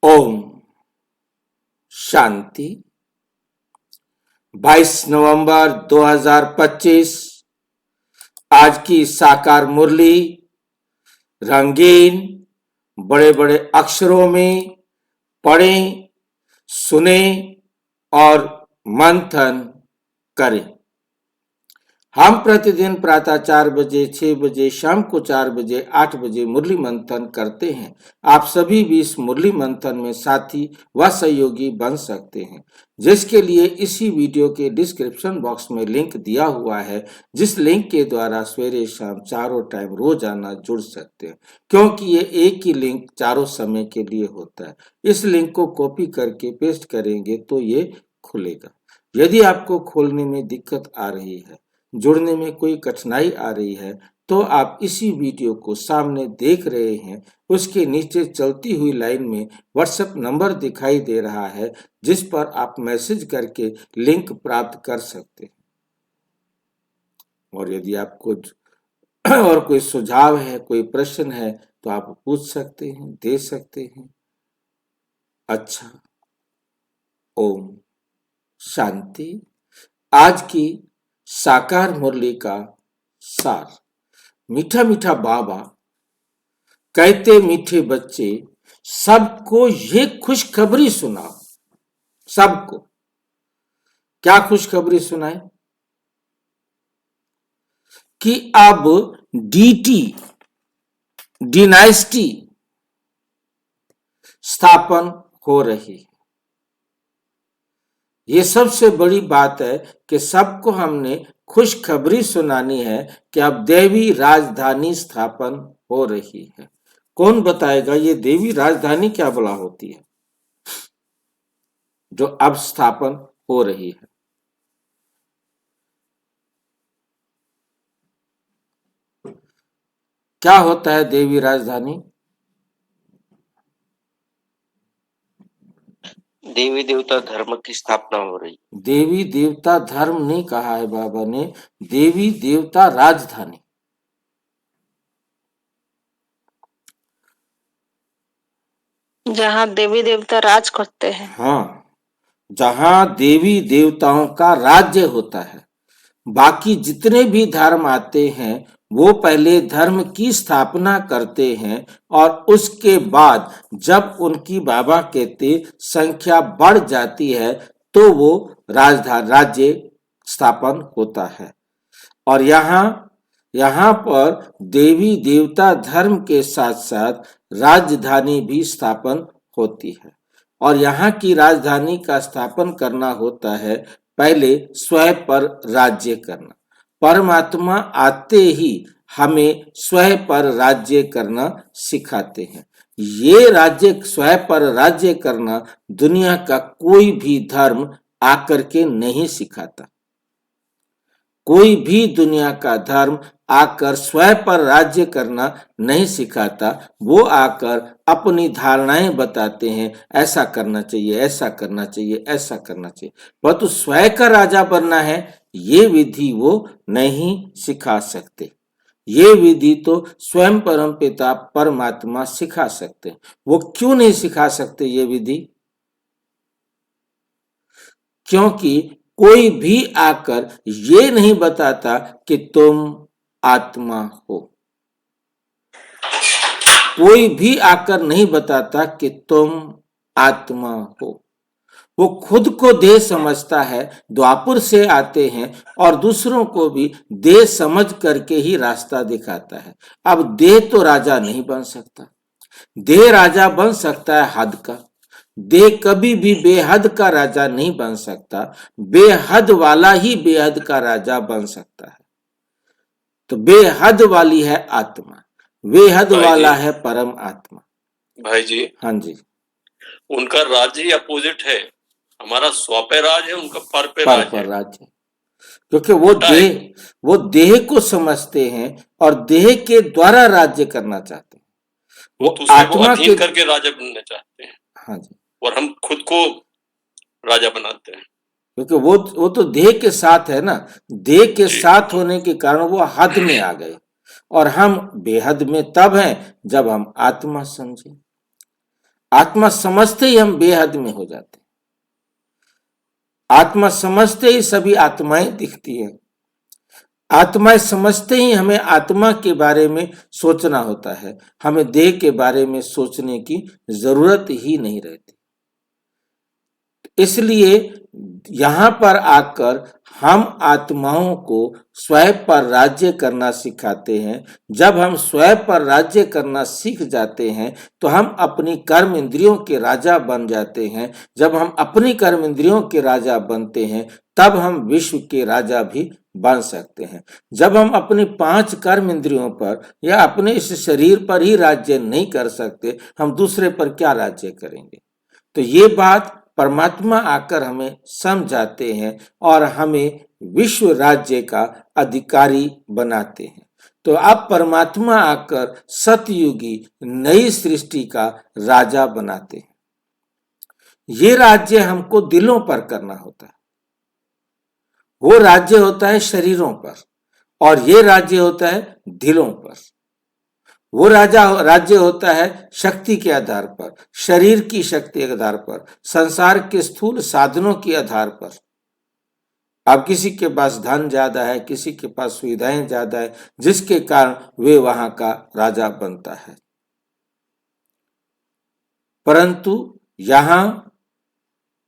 ओम शांति। 22 नवंबर 2025 आज की साकार मुरली रंगीन बड़े बड़े अक्षरों में पढ़ें, सुने और मंथन करें। हम प्रतिदिन प्रातः 4 बजे, 6 बजे, शाम को 4 बजे, 8 बजे मुरली मंथन करते हैं। आप सभी भी इस मुरली मंथन में साथी व सहयोगी बन सकते हैं, जिसके लिए इसी वीडियो के डिस्क्रिप्शन बॉक्स में लिंक दिया हुआ है, जिस लिंक के द्वारा सवेरे शाम चारों टाइम रोजाना जुड़ सकते हैं, क्योंकि ये एक ही लिंक चारों समय के लिए होता है। इस लिंक को कॉपी करके पेस्ट करेंगे तो ये खुलेगा। यदि आपको खोलने में दिक्कत आ रही है, जुड़ने में कोई कठिनाई आ रही है, तो आप इसी वीडियो को सामने देख रहे हैं, उसके नीचे चलती हुई लाइन में व्हाट्सएप नंबर दिखाई दे रहा है, जिस पर आप मैसेज करके लिंक प्राप्त कर सकते हैं। और यदि आपको और कोई सुझाव है, कोई प्रश्न है, तो आप पूछ सकते हैं, दे सकते हैं। अच्छा, ओम शांति। आज की साकार मुरली का सार। मीठा मीठा बाबा कहते, मीठे बच्चे सबको ये खुशखबरी सुनाओ। सबको क्या खुशखबरी सुनाए? कि अब डीटी डिनाइस्टी स्थापन हो रही है। ये सबसे बड़ी बात है कि सबको हमने खुशखबरी सुनानी है कि अब देवी राजधानी स्थापन हो रही है। कौन बताएगा ये देवी राजधानी क्या भला होती है जो अब स्थापन हो रही है? क्या होता है देवी राजधानी? देवी देवता धर्म की स्थापना हो रही। देवी देवता धर्म नहीं कहा है बाबा ने, देवी देवता राजधानी। जहाँ देवी देवता राज करते हैं। हाँ, जहां देवी देवताओं का राज्य होता है। बाकी जितने भी धर्म आते हैं वो पहले धर्म की स्थापना करते हैं, और उसके बाद जब उनकी बाबा कहते संख्या बढ़ जाती है तो वो राज्य स्थापन होता है। और यहाँ पर देवी देवता धर्म के साथ साथ राजधानी भी स्थापन होती है। और यहाँ की राजधानी का स्थापन करना होता है पहले स्वयं पर राज्य करना। परमात्मा आते ही हमें स्वयं पर राज्य करना सिखाते हैं। ये राज्य स्वयं पर राज्य करना दुनिया का कोई भी धर्म आकर के नहीं सिखाता। कोई भी दुनिया का धर्म आकर स्वयं पर राज्य करना नहीं सिखाता। वो आकर अपनी धारणाएं बताते हैं, ऐसा करना चाहिए, ऐसा करना चाहिए, ऐसा करना चाहिए, परंतु स्वयं का राजा बनना है ये विधि वो नहीं सिखा सकते। ये विधि तो स्वयं परमपिता परमात्मा सिखा सकते हैं। वो क्यों नहीं सिखा सकते ये विधि? क्योंकि कोई भी आकर ये नहीं बताता कि तुम आत्मा हो। कोई भी आकर नहीं बताता कि तुम आत्मा हो। वो खुद को देह समझता है, द्वापर से आते हैं और दूसरों को भी देह समझ करके ही रास्ता दिखाता है। अब देह तो राजा नहीं बन सकता। देह राजा बन सकता है हद का। देह कभी भी बेहद का राजा नहीं बन सकता। बेहद वाला ही बेहद का राजा बन सकता है। तो बेहद वाली है आत्मा, बेहद वाला है परम आत्मा। भाई जी, हाँ जी, उनका राज्य ही अपोजिट है। हमारा स्वपे राज है, उनका पर पे राज है। क्योंकि वो देह को समझते हैं और देह के द्वारा राज्य करना चाहते हैं। वो आत्मा के करके राजा बनना चाहते हैं। हाँ जी, और हम खुद को राजा बनाते हैं। क्योंकि वो तो देह के साथ है ना। देह के साथ होने के कारण वो हद में आ गए, और हम बेहद में तब हैं जब हम आत्मा समझे। आत्मा समझते ही हम बेहद में हो जाते हैं। आत्मा समझते ही सभी आत्माएं दिखती हैं। आत्माएं समझते ही हमें आत्मा के बारे में सोचना होता है, हमें देह के बारे में सोचने की जरूरत ही नहीं रहती। इसलिए यहां पर आकर हम आत्माओं को स्वयं पर राज्य करना सिखाते हैं। जब हम स्वयं पर राज्य करना सीख जाते हैं तो हम अपनी कर्म इंद्रियों के राजा बन जाते हैं। जब हम अपनी कर्म इंद्रियों के राजा बनते हैं तब हम विश्व के राजा भी बन सकते हैं। जब हम अपनी 5 कर्म इंद्रियों पर या अपने इस शरीर पर ही राज्य नहीं कर सकते, हम दूसरे पर क्या राज्य करेंगे? तो ये बात परमात्मा आकर हमें समझाते हैं और हमें विश्व राज्य का अधिकारी बनाते हैं। तो अब परमात्मा आकर सतयुगी नई सृष्टि का राजा बनाते हैं। ये राज्य हमको दिलों पर करना होता है, वो राज्य होता है शरीरों पर, और ये राज्य होता है दिलों पर। वो राज्य होता है शक्ति के आधार पर, शरीर की शक्ति के आधार पर, संसार के स्थूल साधनों के आधार पर। अब किसी के पास धन ज्यादा है, किसी के पास सुविधाएं ज्यादा है, जिसके कारण वे वहां का राजा बनता है। परंतु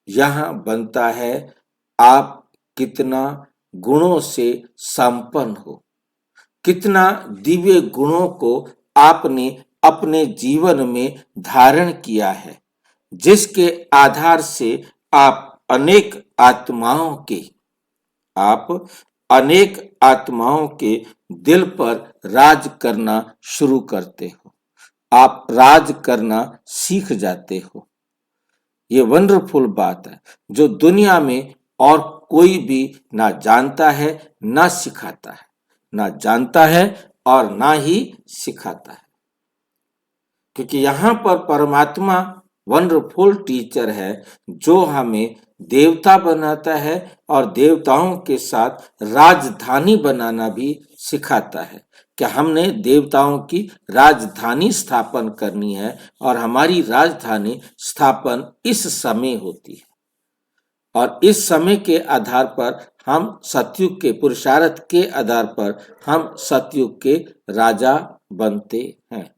यहां बनता है आप कितना गुणों से संपन्न हो, कितना दिव्य गुणों को आपने अपने जीवन में धारण किया है, जिसके आधार से आप अनेक आत्माओं के दिल पर राज करना शुरू करते हो। आप राज करना सीख जाते हो। ये वंडरफुल बात है जो दुनिया में और कोई भी ना जानता है ना सिखाता है, ना जानता है और ना ही सिखाता है। क्योंकि यहाँ पर परमात्मा वंडरफुल टीचर है जो हमें देवता बनाता है और देवताओं के साथ राजधानी बनाना भी सिखाता है कि हमने देवताओं की राजधानी स्थापन करनी है और हमारी राजधानी स्थापन इस समय होती है। और इस समय के आधार पर हम सतयुग के पुरुषार्थ के आधार पर हम सतयुग के राजा बनते हैं।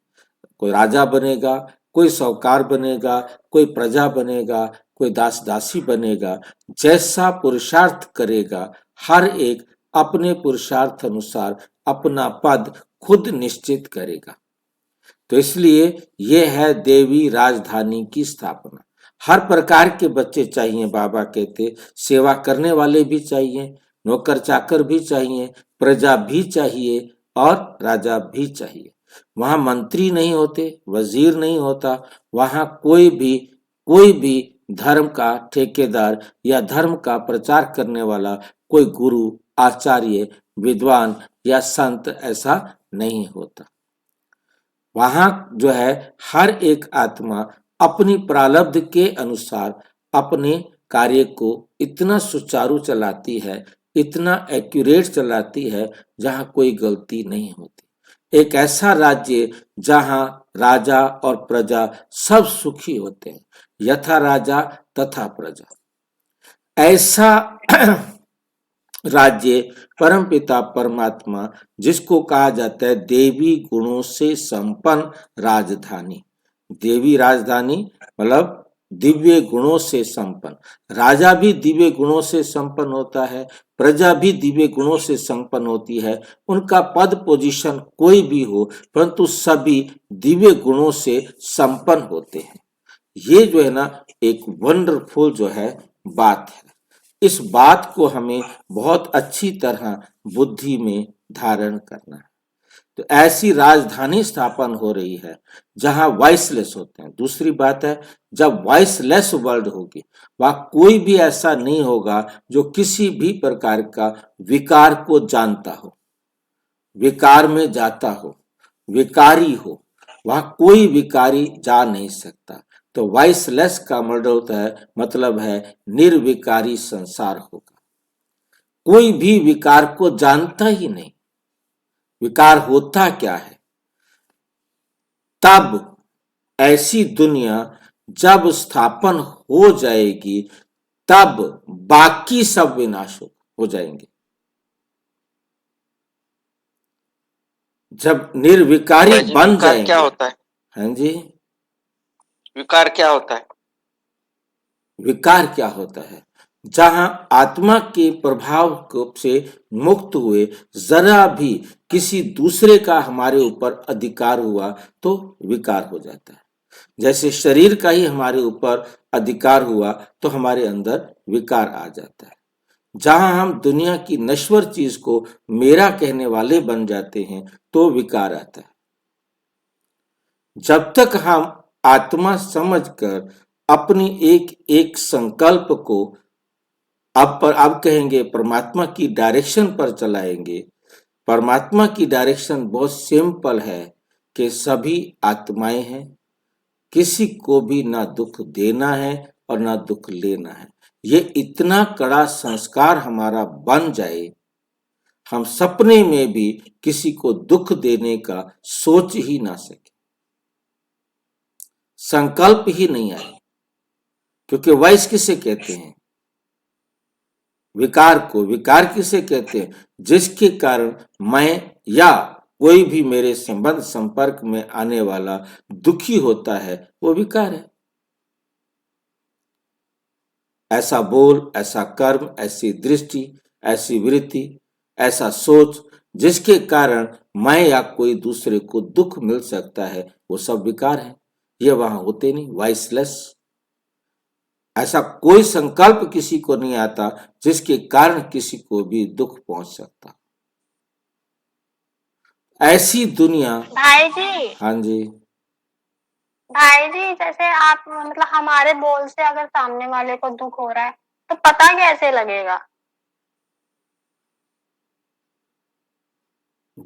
कोई राजा बनेगा, कोई साहूकार बनेगा, कोई प्रजा बनेगा, कोई दास दासी बनेगा। जैसा पुरुषार्थ करेगा हर एक अपने पुरुषार्थ अनुसार अपना पद खुद निश्चित करेगा। तो इसलिए यह है देवी राजधानी की स्थापना। हर प्रकार के बच्चे चाहिए, बाबा कहते, सेवा करने वाले भी चाहिए, नौकर चाकर भी चाहिए, प्रजा भी चाहिए और राजा भी चाहिए। वहां मंत्री नहीं होते, वजीर नहीं होता, वहां कोई भी धर्म का ठेकेदार या धर्म का प्रचार करने वाला कोई गुरु, आचार्य, विद्वान या संत ऐसा नहीं होता। वहां जो है हर एक आत्मा अपनी प्रारब्ध के अनुसार अपने कार्य को इतना सुचारू चलाती है, इतना एक्यूरेट चलाती है जहां कोई गलती नहीं होती। एक ऐसा राज्य जहां राजा और प्रजा सब सुखी होते हैं, यथा राजा तथा प्रजा। ऐसा राज्य परमपिता परमात्मा, जिसको कहा जाता है देवी गुणों से संपन्न राजधानी। देवी राजधानी मतलब दिव्य गुणों से संपन्न। राजा भी दिव्य गुणों से संपन्न होता है, प्रजा भी दिव्य गुणों से संपन्न होती है। उनका पद पोजीशन कोई भी हो, परंतु सभी दिव्य गुणों से संपन्न होते हैं। ये जो है ना एक वंडरफुल जो है बात है। इस बात को हमें बहुत अच्छी तरह बुद्धि में धारण करना है। तो ऐसी राजधानी स्थापन हो रही है जहां वॉइसलेस होते हैं। दूसरी बात है, जब वॉइसलेस वर्ल्ड होगी वहां कोई भी ऐसा नहीं होगा जो किसी भी प्रकार का विकार को जानता हो, विकार में जाता हो, विकारी हो। वहां कोई विकारी जा नहीं सकता। तो वॉइसलेस का मतलब है निर्विकारी संसार होगा। कोई भी विकार को जानता ही नहीं, विकार होता क्या है। तब ऐसी दुनिया जब स्थापन हो जाएगी तब बाकी सब विनाश हो जाएंगे। जब निर्विकारी भाई जी, बन विकार क्या जाएंगे। होता है? हाँ जी, विकार क्या होता है? विकार क्या होता है? जहां आत्मा के प्रभाव से मुक्त हुए जरा भी किसी दूसरे का हमारे ऊपर अधिकार हुआ तो विकार हो जाता है। जैसे शरीर का ही हमारे ऊपर अधिकार हुआ तो हमारे अंदर विकार आ जाता है। जहां हम दुनिया की नश्वर चीज को मेरा कहने वाले बन जाते हैं तो विकार आता है। जब तक हम आत्मा समझकर अपनी एक एक संकल्प को अब कहेंगे परमात्मा की डायरेक्शन पर चलाएंगे। परमात्मा की डायरेक्शन बहुत सिंपल है कि सभी आत्माएं हैं, किसी को भी ना दुख देना है और ना दुख लेना है। ये इतना कड़ा संस्कार हमारा बन जाए, हम सपने में भी किसी को दुख देने का सोच ही ना सके, संकल्प ही नहीं आए। क्योंकि वैस किसे कहते हैं? विकार को। विकार किसे कहते हैं? जिसके कारण मैं या कोई भी मेरे संबंध संपर्क में आने वाला दुखी होता है, वो विकार है। ऐसा बोल, ऐसा कर्म, ऐसी दृष्टि, ऐसी वृत्ति, ऐसा सोच जिसके कारण मैं या कोई दूसरे को दुख मिल सकता है, वो सब विकार है। ये वहां होते नहीं, वाइसलेस। ऐसा कोई संकल्प किसी को नहीं आता जिसके कारण किसी को भी दुख पहुंच सकता। ऐसी दुनिया। भाई जी, हाँ जी, भाई जी, जैसे आप मतलब हमारे बोल से अगर सामने वाले को दुख हो रहा है तो पता कैसे लगेगा?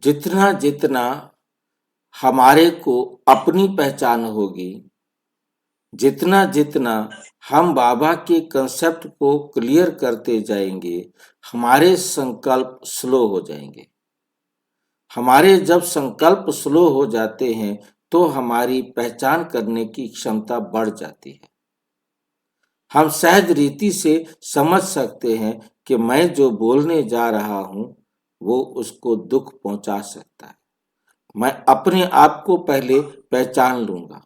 जितना जितना हमारे को अपनी पहचान होगी, जितना जितना हम बाबा के कंसेप्ट को क्लियर करते जाएंगे, हमारे संकल्प स्लो हो जाएंगे। हमारे जब संकल्प स्लो हो जाते हैं तो हमारी पहचान करने की क्षमता बढ़ जाती है। हम सहज रीति से समझ सकते हैं कि मैं जो बोलने जा रहा हूं वो उसको दुख पहुंचा सकता है। मैं अपने आप को पहले पहचान लूंगा।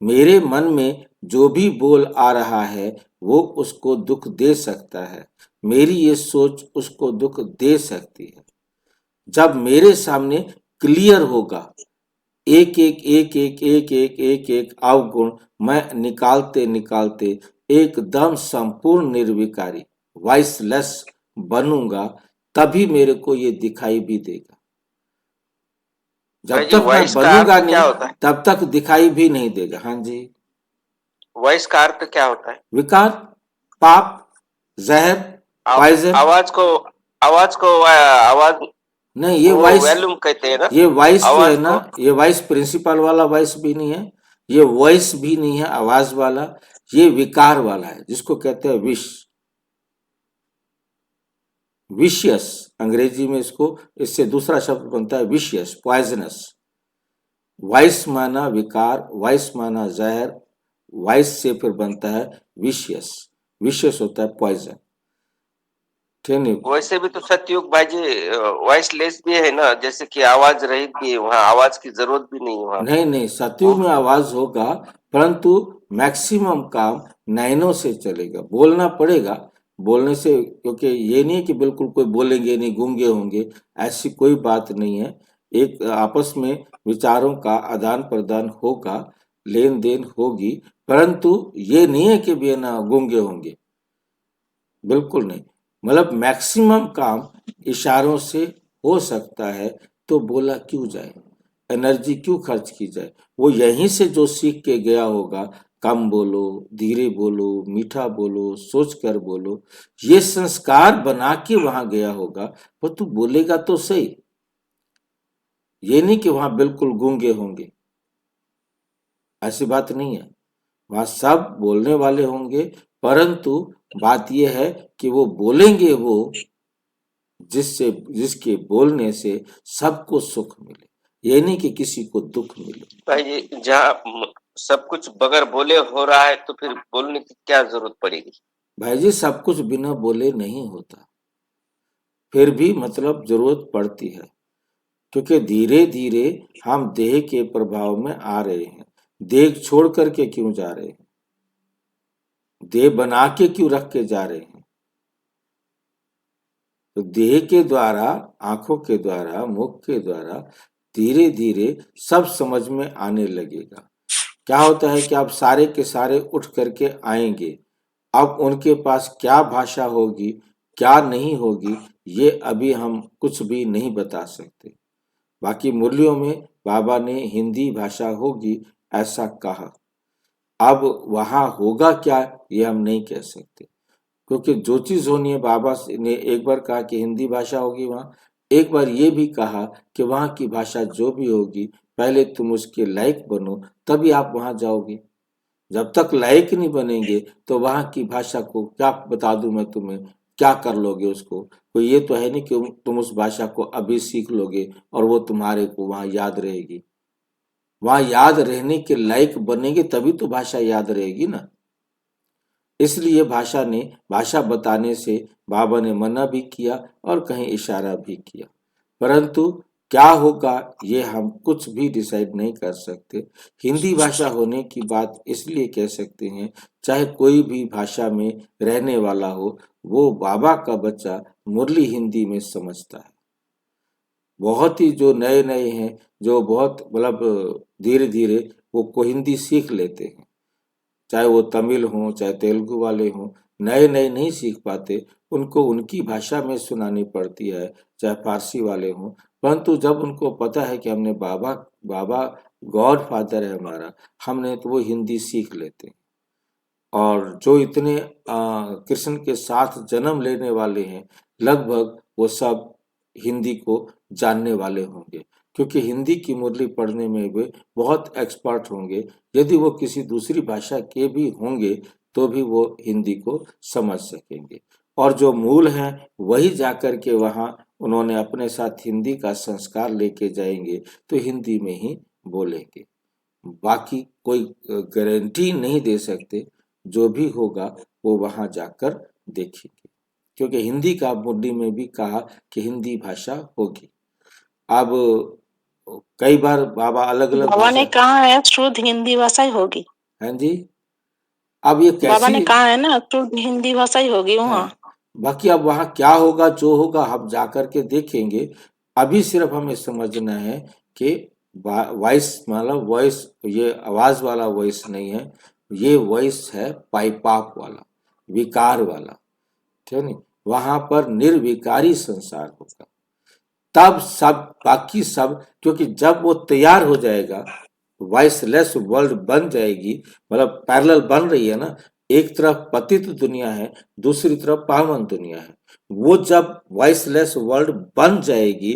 मेरे मन में जो भी बोल आ रहा है वो उसको दुख दे सकता है। मेरी ये सोच उसको दुख दे सकती है। जब मेरे सामने क्लियर होगा, एक एक एक एक एक एक एक एक अवगुण मैं निकालते निकालते एकदम संपूर्ण निर्विकारी वाइसलेस बनूंगा, तभी मेरे को ये दिखाई भी देगा। भाई जब जी, तक मैं वॉइस का बनूंगा अर्थ क्या नहीं होता है? तब तक दिखाई भी नहीं देगा। हाँ जी, वॉइस का अर्थ क्या होता है? विकार, पाप, जहर, पॉइजन। आवाज नहीं, ये वो वॉइस, वॉल्यूम कहते हैं ना? ये वॉइस जो है आवाज ना, को ये वॉइस प्रिंसिपल वाला वॉइस भी नहीं है, ये वॉइस भी नहीं है आवाज वाला, ये विकार वाला है जिसको कहते हैं विष, विशियस। अंग्रेजी में इसको, इससे दूसरा शब्द बनता है विशियस, पॉइजनस। वॉइस माना विकार, वॉइस माना जहर, वॉइस से फिर बनता है विशियस। विशियस होता है पॉइजन। ठीक नहीं? वैसे भी तो सतयुग भाई जी वॉइस लेस भी है ना, जैसे कि आवाज रहित भी है, वहाँ आवाज की जरूरत भी नहीं है वहाँ। नहीं नहीं, सतयुग में आवाज होगा, परंतु मैक्सिमम काम नैनो से चलेगा। बोलना पड़ेगा, बोलने से, क्योंकि ये नहीं कि बिल्कुल कोई बोलेंगे नहीं, गूंगे होंगे, ऐसी कोई बात नहीं है। एक आपस में विचारों का आदान प्रदान होगा, लेन देन होगी, परंतु ये नहीं है कि भी ना गूंगे होंगे, बिल्कुल नहीं। मतलब मैक्सिमम काम इशारों से हो सकता है, तो बोला क्यों जाए, एनर्जी क्यों खर्च की जाए। वो यहीं से जो सीख के गया होगा, कम बोलो, धीरे बोलो, मीठा बोलो, सोच कर बोलो, ये संस्कार बना के वहां गया होगा, वो तू बोलेगा तो सही। ये नहीं कि वहां बिल्कुल गूंगे होंगे, ऐसी बात नहीं है। वहां सब बोलने वाले होंगे, परंतु बात यह है कि वो बोलेंगे वो जिससे, जिसके बोलने से सबको सुख मिले, ये नहीं कि किसी को दुख मिले। भाई जी, जहाँ सब कुछ बगैर बोले हो रहा है तो फिर बोलने की क्या जरूरत पड़ेगी? भाई जी, सब कुछ बिना बोले नहीं होता, फिर भी मतलब जरूरत पड़ती है, क्योंकि धीरे धीरे हम देह के प्रभाव में आ रहे हैं। देह छोड़ करके क्यों जा रहे हैं? देह बना के क्यों रख के जा रहे हैं? तो देह के द्वारा, आंखों के द्वारा, मुख के द्वारा धीरे धीरे सब समझ में आने लगेगा। क्या होता है कि आप सारे के सारे उठ करके आएंगे, अब उनके पास क्या भाषा होगी, क्या नहीं होगी, ये अभी हम कुछ भी नहीं बता सकते। बाकी मुरलियों में बाबा ने हिंदी भाषा होगी ऐसा कहा। अब वहां होगा क्या ये हम नहीं कह सकते, क्योंकि जो चीज होनी है, बाबा ने एक बार कहा कि हिंदी भाषा होगी वहां, एक बार ये भी कहा कि वहां की भाषा जो भी होगी पहले तुम उसके लायक बनो, तभी आप वहां जाओगे। जब तक लायक नहीं बनेंगे तो वहां की भाषा को क्या बता दूं मैं तुम्हें, क्या कर लोगे उसको? कोई ये तो है नहीं कि तुम उस भाषा को अभी सीख लोगे और वो तुम्हारे को वहां याद रहेगी। वहां याद रहने के लायक बनेंगे तभी तो भाषा याद रहेगी ना। इसलिए भाषा बताने से बाबा ने मना भी किया और कहीं इशारा भी किया, परंतु क्या होगा ये हम कुछ भी डिसाइड नहीं कर सकते। हिंदी भाषा होने की बात इसलिए कह सकते हैं, चाहे कोई भी भाषा में रहने वाला हो, वो बाबा का बच्चा मुरली हिंदी में समझता है। बहुत ही जो नए नए हैं, जो बहुत मतलब धीरे धीरे वो को हिंदी सीख लेते हैं, चाहे वो तमिल हों चाहे तेलुगु वाले हों, नए नए नहीं सीख पाते, उनको उनकी भाषा में सुनानी पड़ती है, चाहे फारसी वाले हों। परंतु जब उनको पता है कि हमने बाबा बाबा गॉड फादर है हमारा, हमने तो वो हिंदी सीख लेते हैं। और जो इतने कृष्ण के साथ जन्म लेने वाले हैं, लगभग वो सब हिंदी को जानने वाले होंगे, क्योंकि हिंदी की मुरली पढ़ने में वे बहुत एक्सपर्ट होंगे। यदि वो किसी दूसरी भाषा के भी होंगे तो भी वो हिंदी को समझ सकेंगे, और जो मूल हैं वही जाकर के वहाँ उन्होंने अपने साथ हिंदी का संस्कार लेके जाएंगे तो हिंदी में ही बोलेंगे। बाकी कोई गारंटी नहीं दे सकते, जो भी होगा वो वहां जाकर देखेंगे, क्योंकि हिंदी का मुरली में भी कहा कि हिंदी भाषा होगी। अब कई बार बाबा अलग अलग बाबा ने भाषा, कहा है शुद्ध हिंदी भाषा ही होगी। हैं जी, अब ये बाबा ने कैसी कहा है ना शुद्ध हिंदी भाषा ही होगी है, वहाँ। बाकी अब वहां क्या होगा जो होगा हम जाकर के देखेंगे। अभी सिर्फ हमें समझना है कि वॉइस मतलब वॉइस, ये आवाज वाला वॉइस नहीं है, ये वॉइस है पाइपाप वाला, विकार वाला, ठीक है नहीं? वहां पर निर्विकारी संसार होगा, तब सब बाकी सब, क्योंकि जब वो तैयार हो जाएगा, वॉइसलेस वर्ल्ड बन जाएगी, मतलब पैरेलल बन रही है ना, एक तरफ पतित दुनिया है, दूसरी तरफ पावन दुनिया है। वो जब वॉइसलेस वर्ल्ड बन जाएगी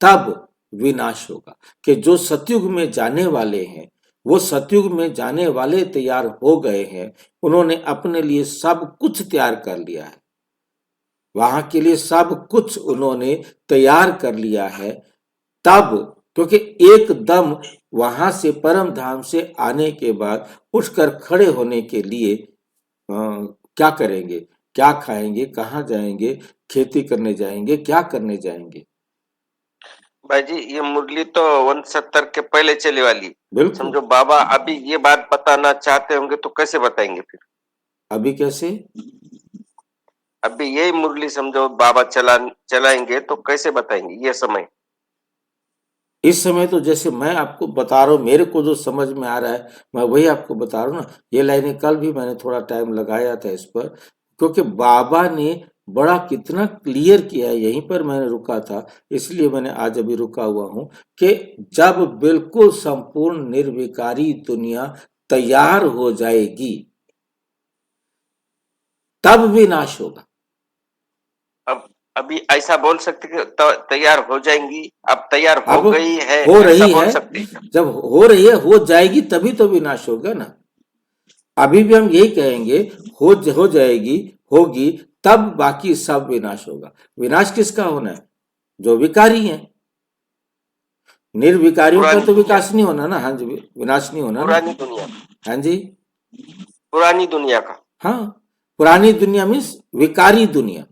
तब विनाश होगा, कि जो सतयुग में जाने वाले हैं वो सतयुग में जाने वाले तैयार हो गए हैं, उन्होंने अपने लिए सब कुछ तैयार कर लिया है, वहां के लिए सब कुछ उन्होंने तैयार कर लिया है। तब क्योंकि एकदम वहां से परम धाम से आने के बाद उठकर खड़े होने के लिए क्या करेंगे, क्या खाएंगे, कहाँ जाएंगे, खेती करने जाएंगे, क्या करने जाएंगे? भाई जी ये मुरली तो 170 के पहले चले वाली, बिल्कुल। समझो बाबा अभी ये बात बताना चाहते होंगे तो कैसे बताएंगे फिर? अभी कैसे? अभी यही मुरली समझो बाबा चलाएंगे तो कैसे बताएंगे ये समय? इस समय तो जैसे मैं आपको बता रहा हूँ, मेरे को जो समझ में आ रहा है मैं वही आपको बता रहा हूँ ना। ये लाइनें कल भी मैंने थोड़ा टाइम लगाया था इस पर, क्योंकि बाबा ने बड़ा कितना क्लियर किया है, यहीं पर मैंने रुका था, इसलिए मैंने आज अभी रुका हुआ हूँ कि जब बिल्कुल संपूर्ण निर्विकारी दुनिया तैयार हो जाएगी तब विनाश होगा। अब अभी ऐसा बोल सकते कि तैयार हो जाएंगी, अब तैयार हो अब गई है, हो ऐसा रही बोल है, सकते हैं? जब हो रही है हो जाएगी तभी तो विनाश होगा ना। अभी भी हम यही कहेंगे हो जाएगी, होगी, तब बाकी सब विनाश होगा। विनाश किसका होना है? जो विकारी हैं। निर्विकारियों का पुरानी तो दुनिया, विकास नहीं होना ना। हाँ जी, विनाश नहीं होना ना। पुरानी दुनिया, हाँ जी, पुरानी दुनिया का। हाँ, पुरानी दुनिया मीन्स विकारी दुनिया।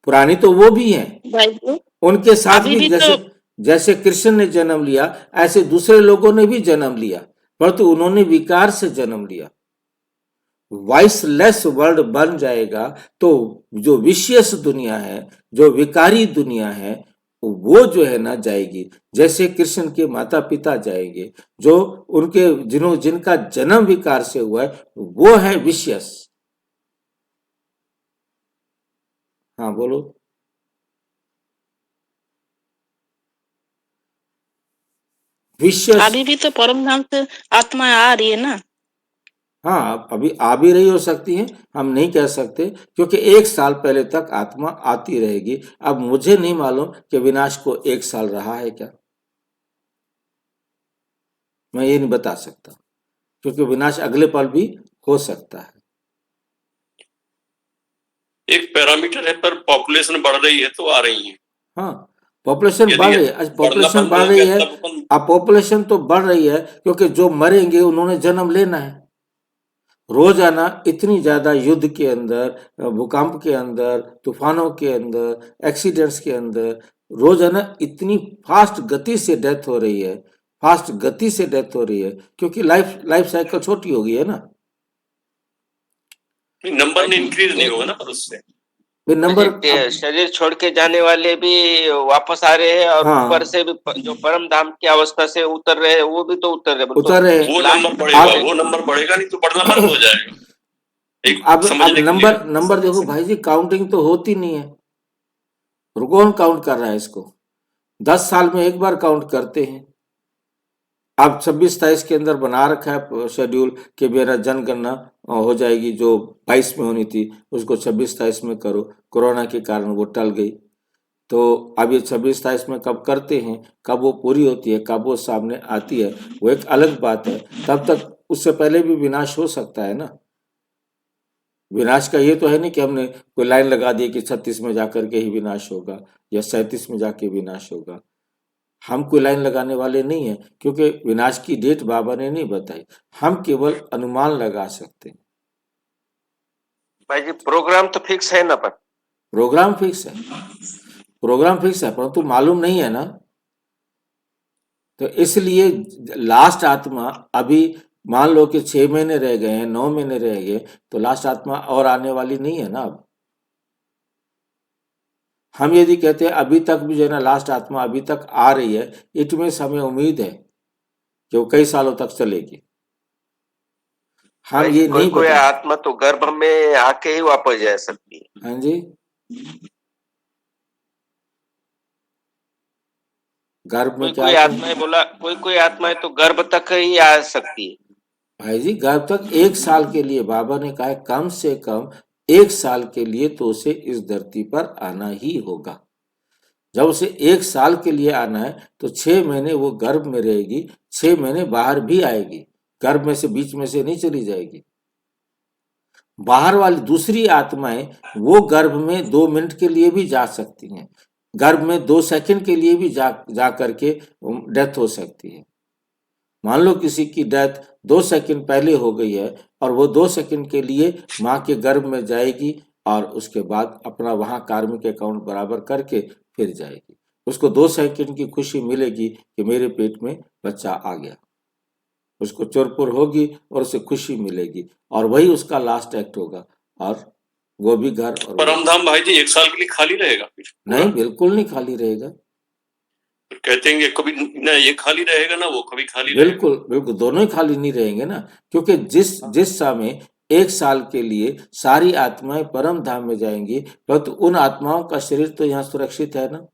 पुरानी तो वो भी है, भाई जी उनके साथ अभी भी भी जैसे तो जैसे कृष्ण ने जन्म लिया ऐसे दूसरे लोगों ने भी जन्म लिया, परंतु उन्होंने विकार से जन्म लिया। वॉइसलेस वर्ल्ड बन जाएगा तो जो विशेष दुनिया है, जो विकारी दुनिया है, वो जो है ना जाएगी। जैसे कृष्ण के माता पिता जाएंगे, जो उनके जिनका जन्म विकार से हुआ है, वो है विशेष। हाँ बोलो। विशेष। अभी भी तो परम धाम से आत्मा आ रही है ना। हाँ, अभी आ भी रही हो सकती है, हम नहीं कह सकते, क्योंकि 1 साल पहले तक आत्मा आती रहेगी। अब मुझे नहीं मालूम कि विनाश को 1 साल रहा है क्या, मैं ये नहीं बता सकता, क्योंकि विनाश अगले पल भी हो सकता है। एक पैरामीटर है, पर पॉपुलेशन बढ़ रही है तो आ रही है। हाँ, पॉपुलेशन यदि बढ़ रही है। आज बढ़ना पॉपुलेशन बंद बढ़ हो रही गया है। तब अपन अब पॉपुलेशन तो बढ़ रही है क्योंकि जो मरेंगे उन्होंने जन्म लेना है। रोजाना इतनी ज्यादा युद्ध के अंदर, भूकंप के अंदर, तूफानों के अंदर, एक्सीडेंट्स के अंदर, रोजाना इतनी फास्ट गति से डेथ हो रही है, फास्ट गति से डेथ हो रही है, क्योंकि लाइफ साइकिल छोटी हो गई है ना। नंबर में इंक्रीज नहीं होगा ना, पर उससे फिर नंबर ये शरीर छोड़ के जाने वाले भी वापस आ रहे हैं, और हाँ, ऊपर से भी जो परम धाम की अवस्था से उतर रहे हैं वो भी तो उतर रहे हैं। उतर रहे वो हैं। नंबर बढ़ेगा, अब वो नंबर बढ़ेगा, नहीं तो बढ़ना बंद हो जाएगा। एक अब समझने के लिए नंबर देखो भाई जी, काउंटिंग तो होती नहीं है। कौन काउंट कर रहा है इसको? 10 साल में एक बार काउंट करते हैं। अब 26-27 के अंदर बना रखा है शेड्यूल कि मेरा जनगणना हो जाएगी, जो 22 में होनी थी उसको 26-27 में करो। कोरोना के कारण वो टल गई, तो अब ये 26-27 में कब करते हैं, कब वो पूरी होती है, कब वो सामने आती है, वो एक अलग बात है। तब तक उससे पहले भी विनाश हो सकता है ना। विनाश का ये तो है नहीं कि हमने कोई लाइन लगा दी कि 36 में जाकर के ही विनाश होगा या 37 में जाके विनाश होगा। हम कोई लाइन लगाने वाले नहीं है, क्योंकि विनाश की डेट बाबा ने नहीं बताई, हम केवल अनुमान लगा सकते हैं। भाई जी प्रोग्राम तो फिक्स है ना, पर प्रोग्राम फिक्स है, प्रोग्राम फिक्स है, परंतु मालूम नहीं है ना। तो इसलिए लास्ट आत्मा अभी मान लो कि 6 महीने रह गए हैं, 9 महीने रह गए, तो लास्ट आत्मा और आने वाली नहीं है ना। अब हम यदि कहते हैं अभी तक भी जो है ना लास्ट आत्मा अभी तक आ रही है, इट मीन्स हमें उम्मीद है कि वो कई सालों तक चलेगी। हम भाई ये कोई नहीं कोई बता। आत्मा तो गर्भ में आके ही वापस जा सकती है। हाँ जी, गर्भ में कोई क्या कोई आता है? आत्माएं बोला, कोई कोई आत्माएं तो गर्भ तक ही आ सकती है। भाई जी गर्भ तक 1 साल के लिए, बाबा ने कहा है कम से कम 1 साल के लिए तो उसे इस धरती पर आना ही होगा। जब उसे 1 साल के लिए आना है तो 6 महीने वो गर्भ में रहेगी, 6 महीने बाहर भी आएगी, गर्भ में से बीच में से नहीं चली जाएगी। बाहर वाली दूसरी आत्माएं वो गर्भ में 2 मिनट के लिए भी जा सकती हैं, गर्भ में 2 सेकंड के लिए भी जा करके डेथ हो सकती है। मान लो किसी की डेथ 2 सेकंड पहले हो गई है और वो 2 सेकंड के लिए माँ के गर्भ में जाएगी और उसके बाद अपना वहां कार्मिक अकाउंट बराबर करके फिर जाएगी। उसको 2 सेकंड की खुशी मिलेगी कि मेरे पेट में बच्चा आ गया, उसको चोरपुर होगी और उसे खुशी मिलेगी, और वही उसका लास्ट एक्ट होगा। और वो भी घर और परम धाम भाई जी 1 साल के लिए खाली रहेगा फिर? नहीं, बिल्कुल नहीं खाली रहेगा। फिर कहते हैं कि कभी ना ये खाली रहेगा ना वो कभी खाली रहेगा। बिल्कुल बिल्कुल, दोनों ही खाली नहीं रहेंगे ना, क्योंकि जिस समय 1 साल के लिए सारी आत्माएं परम धाम में जाएंगी, परंतु उन आत्माओं का शरीर तो यहाँ सुरक्षित है ना।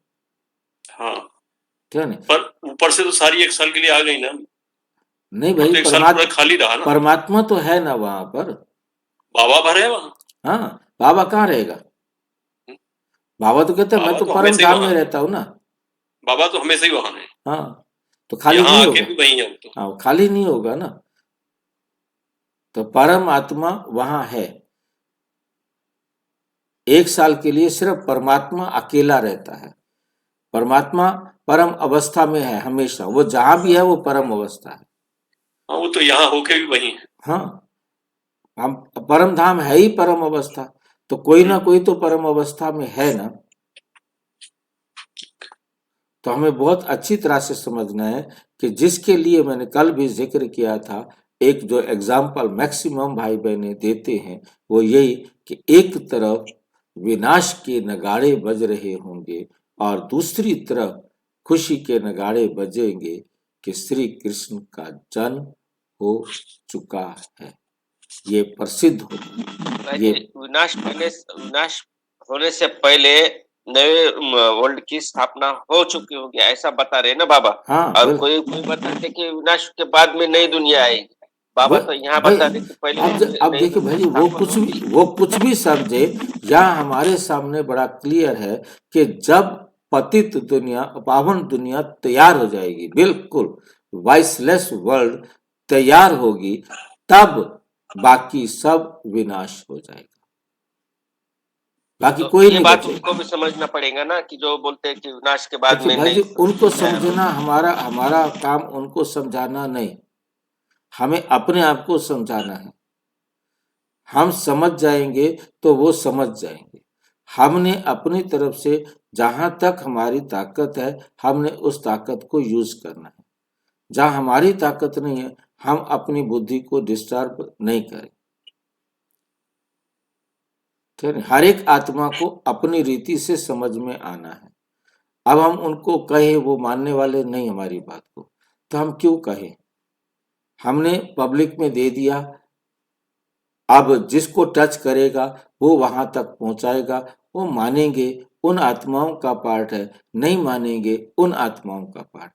हाँ, ठीक है ना। पर ऊपर से तो सारी 1 साल के लिए आ गई ना, नहीं तो भाई, 1 साल पूरा खाली रहा ना। परमात्मा तो है ना वहां पर। बाबा भर है वहां। हाँ, बाबा कहाँ रहेगा? बाबा तो कहते हैं मैं बाबा तो तो परम हमेशा ही धाम वहां में है। रहता हूँ ना। बाबा तो हमेशा ही वहां है, हाँ, तो खाली यहाँ नहीं आके होगा। भी वही है वो तो। हाँ, खाली नहीं होगा ना। तो परम आत्मा वहां है। 1 साल के लिए सिर्फ परमात्मा अकेला रहता है। परमात्मा परम अवस्था में है हमेशा, वो जहां भी है वो परम अवस्था है। हाँ, वो तो यहाँ होके भी वही है। हाँ, हम परम धाम है ही परम अवस्था, तो कोई ना कोई तो परम अवस्था में है ना। तो हमें बहुत अच्छी तरह से समझना है कि जिसके लिए मैंने कल भी जिक्र किया था, एक जो एग्जाम्पल मैक्सिमम भाई बहने देते हैं वो यही कि एक तरफ विनाश के नगाड़े बज रहे होंगे और दूसरी तरफ खुशी के नगाड़े बजेंगे कि श्री कृष्ण का जन्म हो चुका है। ये प्रसिद्ध हो, भाई ये जी, विनाश होने से पहले नए वर्ल्ड की स्थापना हो चुकी होगी, ऐसा बता रहे हैं ना बाबा। हाँ और बिल्कुल। कोई बताते कि विनाश के बाद में नई दुनिया आएगी। बाबा तो यहाँ भाई बता रहे कि पहले अब नई देखिए भाई दुनिया वो स्थापना कुछ भी होगी। वो कुछ भी समझे, यहाँ हमारे सामने बड़ा क्लियर है कि जब पतित दुनिया पावन दुनिया तैयार हो जाएगी, बिल्कुल वाइसलेस वर्ल्ड तैयार होगी, तब बाकी सब विनाश हो जाएगा, बाकी तो कोई ये नहीं बात बचेगा। उनको भी समझना पड़ेगा ना कि जो बोलते हैं कि विनाश के बाद देखिए में भाई नई जी, उनको दुनिया होगी। समझना हमारा काम उनको समझाना नहीं, हमें अपने आप को समझाना है। हम समझ जाएंगे तो वो समझ जाएंगे। हमने अपनी तरफ से जहां तक हमारी ताकत है, हमने उस ताकत को यूज करना है। जहां हमारी ताकत नहीं है, हम अपनी बुद्धि को डिस्टर्ब नहीं करें। ठीक है, हर एक आत्मा को अपनी रीति से समझ में आना है। अब हम उनको कहे, वो मानने वाले नहीं हमारी बात को, तो हम क्यों कहें? हमने पब्लिक में दे दिया, अब जिसको टच करेगा वो वहां तक पहुंचाएगा, वो मानेंगे उन आत्माओं का पार्ट है, नहीं मानेंगे उन आत्माओं का पार्ट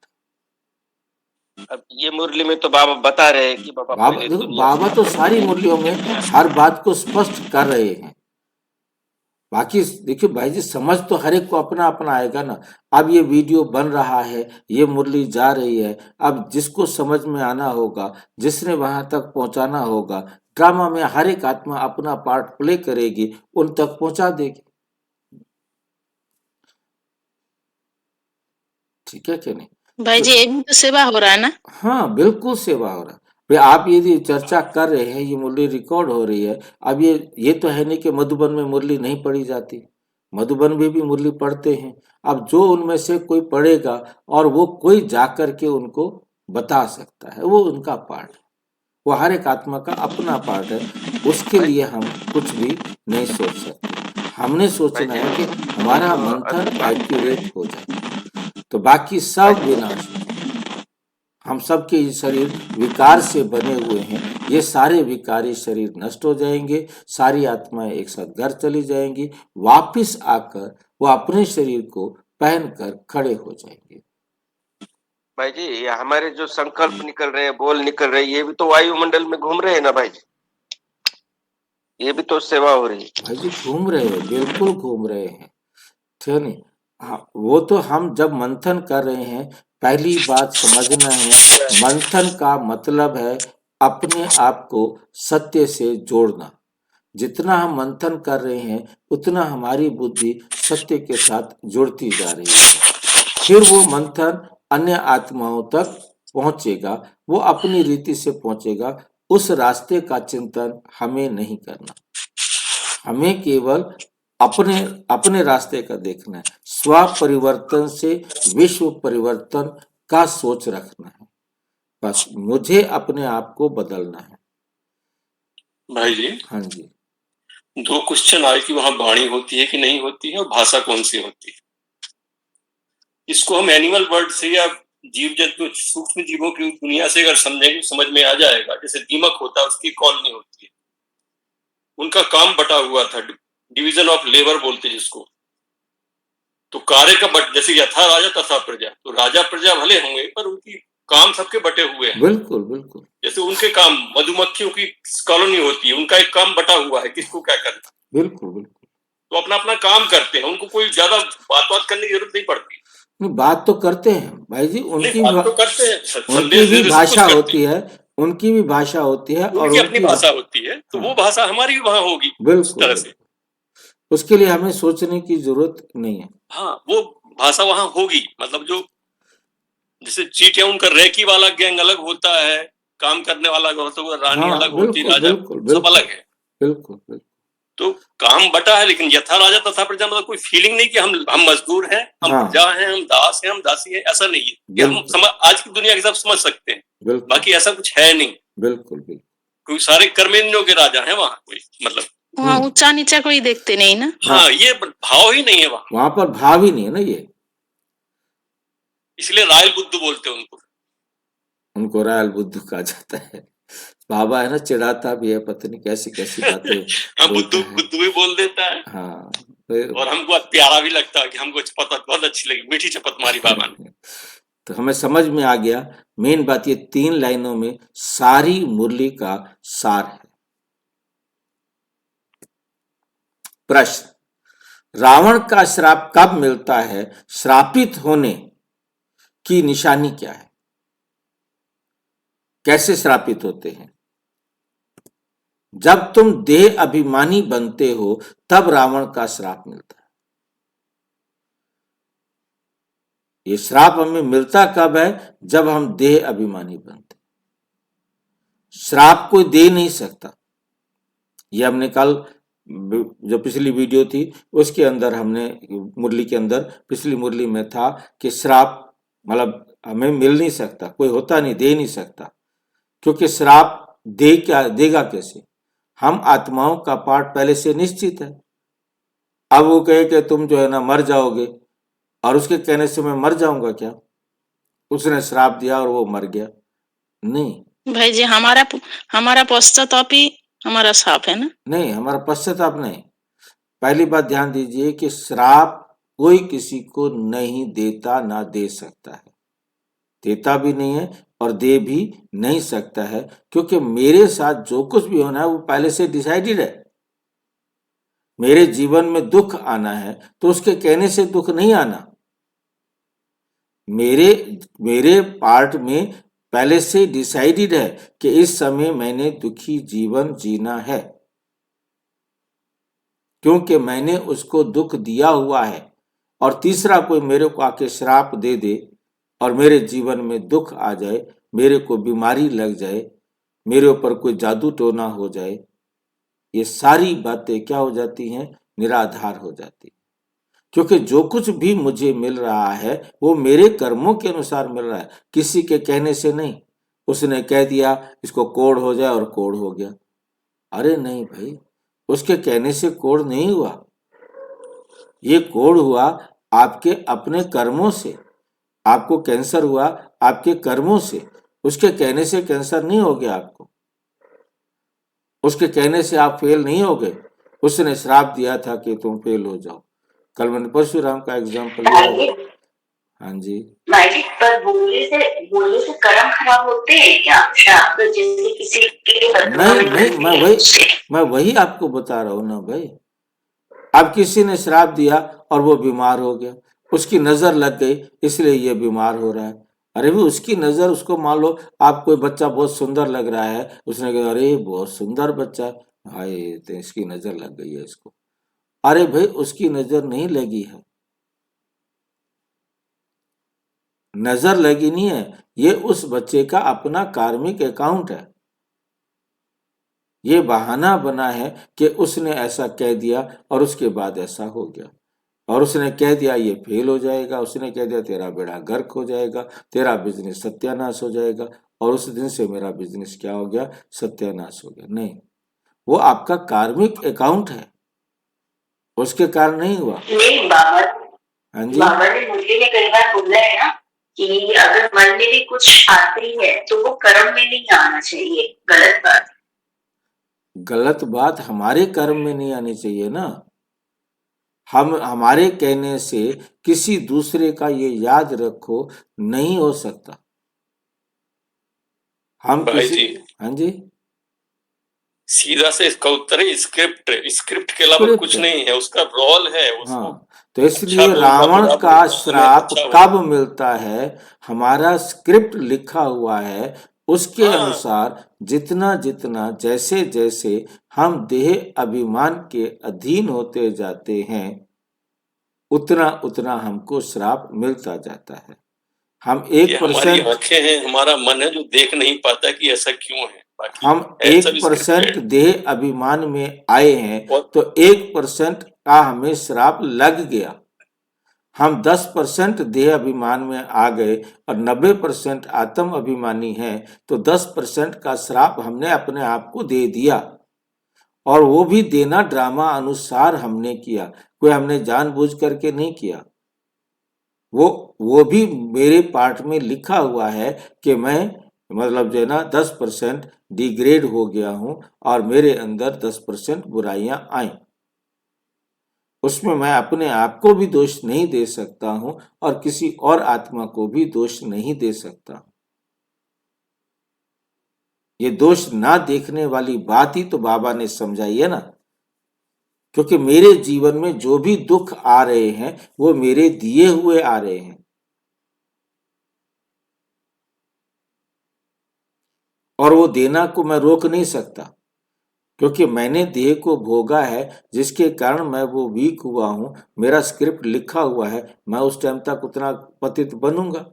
है। अब ये मुरली में तो बाबा बता रहे हैं कि बाबा बाबा पहले देखो, दुनिया बाबा तो स्थापना सारी होगी। मुरलियों में हर बात को स्पष्ट कर रहे हैं। बाकी देखिए भाई जी, समझ तो हर एक को अपना अपना आएगा ना। अब ये वीडियो बन रहा है, ये मुरली जा रही है, अब जिसको समझ में आना होगा, जिसने वहां तक पहुंचाना होगा, ड्रामा में हर एक आत्मा अपना पार्ट प्ले करेगी, उन तक पहुंचा देगी। ठीक है कि नहीं? भाई तो जी ये भी तो सेवा हो रहा है ना। हाँ, बिल्कुल सेवा हो रहा है। भाई आप यदि चर्चा कर रहे हैं, ये मुरली रिकॉर्ड हो रही है, अब ये तो है नहीं कि मधुबन में मुरली नहीं पढ़ी जाती। मधुबन में भी मुरली पढ़ते हैं। अब जो उनमें से कोई पढ़ेगा और वो कोई जाकर के उनको बता सकता है, वो उनका पार्ट है। वो हर एक आत्मा का अपना पार्ट है, उसके लिए हम कुछ भी नहीं सोच सकते। हमने सोचना है कि हमारा मंथन एक्यूरेट हो जाए, तो बाकी सब विनाश हो जाए। हम सबके ये शरीर विकार से बने हुए हैं, ये सारे विकारी शरीर नष्ट हो जाएंगे, सारी आत्माएं एक साथ घर चली जाएंगी, वापिस आकर वो अपने शरीर को पहनकर खड़े हो जाएंगे। भाई जी, ये हमारे जो संकल्प निकल रहे हैं, बोल निकल रहे हैं, ये भी तो वायुमंडल में घूम रहे हैं ना भाई जी। ये भी तो सेवा हो रही है। भाई जी घूम रहे हैं, बिल्कुल घूम रहे हैं। ठीक है नहीं? हाँ, वो तो हम जब मंथन कर रहे हैं, पहली बात समझना है, मंथन का मतलब है अपने आप को सत्य से जोड़ना। जितना हम मंथन कर रहे हैं, उतना हमारी बुद्धि सत्य के साथ जुड़ती जा रही है। फिर वो मंथन अन्य आत्माओं तक पहुंचेगा, वो अपनी रीति से पहुंचेगा। उस रास्ते का चिंतन हमें नहीं करना, हमें केवल अपने अपने रास्ते का देखना है। स्व परिवर्तन से विश्व परिवर्तन का सोच रखना है। बस मुझे अपने आप को बदलना है। भाई जी, हाँ जी, 2 क्वेश्चन आए कि वहां वाणी होती है कि नहीं होती है और भाषा कौन सी होती है। इसको हम एनिमल वर्ल्ड से या जीव जंतु सूक्ष्म जीवों की दुनिया से अगर समझेंगे, समझ में आ जाएगा। जैसे दीमक होता है, उसकी कॉलोनी होती है, उनका काम बटा हुआ था, डिवीजन ऑफ लेबर बोलते जिसको। तो कार्य का बट, जैसे यथा राजा तथा प्रजा, तो राजा प्रजा भले होंगे पर उनकी काम सबके बटे हुए हैं। बिल्कुल बिल्कुल। जैसे उनके काम, मधुमक्खियों की कॉलोनी होती है, उनका एक काम बटा हुआ है, किसको क्या करना। बिल्कुल बिल्कुल। तो अपना अपना काम करते हैं, उनको कोई ज्यादा बात करने की जरूरत नहीं पड़ती। नहीं, बात तो करते हैं भाई जी, नहीं, बात तो करते हैं, उनकी संदेश भी देने सब भाषा कुछ करते होती है, उनकी भी भाषा होती है, और उनकी अपनी भाषा होती है, तो हाँ, वो भाषा हमारी भी वहां होगी उस बिल्कुल तरह से। उसके लिए हमें सोचने की जरूरत नहीं है। हाँ, वो भाषा वहां होगी, मतलब जो जैसे चीटियां, उनका रेकी वाला गैंग अलग होता है, काम करने वाला होता है, रानी हाँ अलग होती, बिल्कुल राजा बिल्कुल सब बिल्कुल अलग है। बिल्कुल बिल्कुल। तो काम बटा है, लेकिन यथा राजा तथा प्रजा, मतलब कोई फीलिंग नहीं कि हम मजदूर हैं, हम हाँ प्रजा हैं, हम दास हैं, हम दासी हैं, ऐसा नहीं है। ये हम बिल्कुल आज की दुनिया के सब समझ सकते हैं, बिल्कुल बाकी ऐसा कुछ है नहीं। बिल्कुल बिल्कुल। कोई सारे कर्मेंद्रियों के राजा हैं वहाँ, कोई मतलब वहाँ ऊंचा नीचा कोई देखते नहीं ना। हाँ, ये भाव ही नहीं है वहाँ, वहां पर भाव ही नहीं है ना ये, इसलिए रायल बुद्ध बोलते हैं उनको। उनको रायल बुद्ध कहा जाता है। बाबा है ना, चिढ़ाता भी है, पता नहीं कैसी कैसी बातें हाँ, बोलता है। बुद्धू भी बोल देता है, हाँ और हमको बहुत प्यारा भी लगता है कि हमको चपत बहुत अच्छी लगी, मीठी चपत मारी बाबा ने। तो हमें समझ में आ गया, मेन बात ये 3 लाइनों में सारी मुरली का सार है। प्रश्न, रावण का श्राप कब मिलता है? श्रापित होने की निशानी क्या है? कैसे श्रापित होते हैं? जब तुम देह अभिमानी बनते हो तब रावण का श्राप मिलता है। ये श्राप हमें मिलता कब है? जब हम देह अभिमानी बनते। श्राप कोई दे नहीं सकता। ये हमने कल जो पिछली वीडियो थी उसके अंदर हमने मुरली के अंदर पिछली मुरली में था कि श्राप मतलब हमें मिल नहीं सकता, कोई होता नहीं, दे नहीं सकता, क्योंकि श्राप देगा कैसे? हम आत्माओं का पार्ट पहले से निश्चित है। अब वो कहे कि तुम जो है ना मर जाओगे, और उसके कहने से मैं मर जाऊंगा क्या? उसने श्राप दिया और वो मर गया? नहीं भाई जी, हमारा पश्चाताप ही हमारा साफ है ना। नहीं, हमारा पश्चाताप नहीं। पहली बात ध्यान दीजिए कि श्राप कोई किसी को नहीं देता, ना दे सकता है, देता भी नहीं है और दे भी नहीं सकता है, क्योंकि मेरे साथ जो कुछ भी होना है वो पहले से डिसाइडेड है। मेरे जीवन में दुख आना है तो उसके कहने से दुख नहीं आना। मेरे पार्ट में पहले से डिसाइडेड है कि इस समय मैंने दुखी जीवन जीना है, क्योंकि मैंने उसको दुख दिया हुआ है। और तीसरा कोई मेरे को आके श्राप दे दे और मेरे जीवन में दुख आ जाए, मेरे को बीमारी लग जाए, मेरे ऊपर कोई जादू टोना हो जाए, ये सारी बातें क्या हो जाती हैं? निराधार हो जाती। क्योंकि जो कुछ भी मुझे मिल रहा है वो मेरे कर्मों के अनुसार मिल रहा है, किसी के कहने से नहीं। उसने कह दिया इसको कोढ़ हो जाए और कोढ़ हो गया। अरे नहीं भाई, उसके कहने से कोढ़ नहीं हुआ, ये कोढ़ हुआ आपके अपने कर्मों से। आपको कैंसर हुआ आपके कर्मों से, उसके कहने से कैंसर नहीं हो गया आपको, उसके कहने से आप फेल नहीं हो गए। उसने श्राप दिया था कि तुम फेल हो जाओ। कल मैंने परशुराम का एग्जाम्पल लिया। हाँ जी भाई जी, पर बोलने से कर्म खराब होते हैं क्या? श्राप तो जैसे किसी के नहीं, मैं वही आपको बता रहा हूँ ना भाई। अब किसी ने श्राप दिया और वो बीमार हो गया, उसकी नजर लग गई इसलिए ये बीमार हो रहा है। अरे भी उसकी नजर, उसको मान लो आप कोई बच्चा बहुत सुंदर लग रहा है, उसने कहा अरे बहुत सुंदर बच्चा है, हाय तो इसकी नजर लग गई है इसको। अरे भाई उसकी नजर नहीं लगी है, नजर लगी नहीं है, ये उस बच्चे का अपना कार्मिक अकाउंट है। ये बहाना बना है कि उसने ऐसा कह दिया और उसके बाद ऐसा हो गया, और उसने कह दिया ये फेल हो जाएगा, उसने कह दिया तेरा बेड़ा गर्क हो जाएगा, तेरा बिजनेस सत्यानाश हो जाएगा, और उस दिन से मेरा बिजनेस क्या हो गया? सत्यानाश हो गया। नहीं, वो आपका कार्मिक अकाउंट है, उसके कारण नहीं हुआ। नहीं बाबा, हाँ जी, बाबा ने मुरली में कई बार बोला है ना कि अगर मन में भी कुछ आती है तो वो कर्म में नहीं आना चाहिए। गलत बात। गलत बात हमारे कर्म में नहीं आनी चाहिए ना। हम हमारे कहने से किसी दूसरे का ये याद रखो नहीं हो सकता। हम भाई किसी, जी, हाँ जी, सीधा से इसका उत्तर है स्क्रिप्ट के अलावा स्क्रिप्ट कुछ है। नहीं है, उसका रोल है उसको। हाँ, तो इसलिए अच्छा बोलना, रावण बुरा का बोलना, श्राप अच्छा कब बोलना। मिलता है? हमारा स्क्रिप्ट लिखा हुआ है, उसके हाँ, अनुसार जितना जितना जैसे जैसे हम देह अभिमान के अधीन होते जाते हैं उतना उतना हमको श्राप मिलता जाता है। हम ये 1% हमारी आंखें हैं, हमारा मन है जो देख नहीं पाता कि ऐसा क्यों है। बाकी हम है सब स्क्रिप्टेड 1% देह अभिमान में आए हैं, और तो 1% का हमें श्राप लग गया। हम 10% देह अभिमान में आ गए और 90% आत्म अभिमानी हैं, तो 10% का श्राप हमने अपने आप को दे दिया। और वो भी देना ड्रामा अनुसार हमने किया, कोई हमने जानबूझ करके नहीं किया। वो भी मेरे पार्ट में लिखा हुआ है कि मैं मतलब जो है ना 10% डिग्रेड हो गया हूं और मेरे अंदर 10% बुराइयां आई। उसमें मैं अपने आप को भी दोष नहीं दे सकता हूं और किसी और आत्मा को भी दोष नहीं दे सकता। ये दोष ना देखने वाली बात ही तो बाबा ने समझाई है ना, क्योंकि मेरे जीवन में जो भी दुख आ रहे हैं वो मेरे दिए हुए आ रहे हैं और वो देना को मैं रोक नहीं सकता, क्योंकि मैंने देह को भोगा है, जिसके कारण मैं वो वीक हुआ हूं। मेरा स्क्रिप्ट लिखा हुआ है, मैं उस टाइम तक उतना पतित बनूंगा।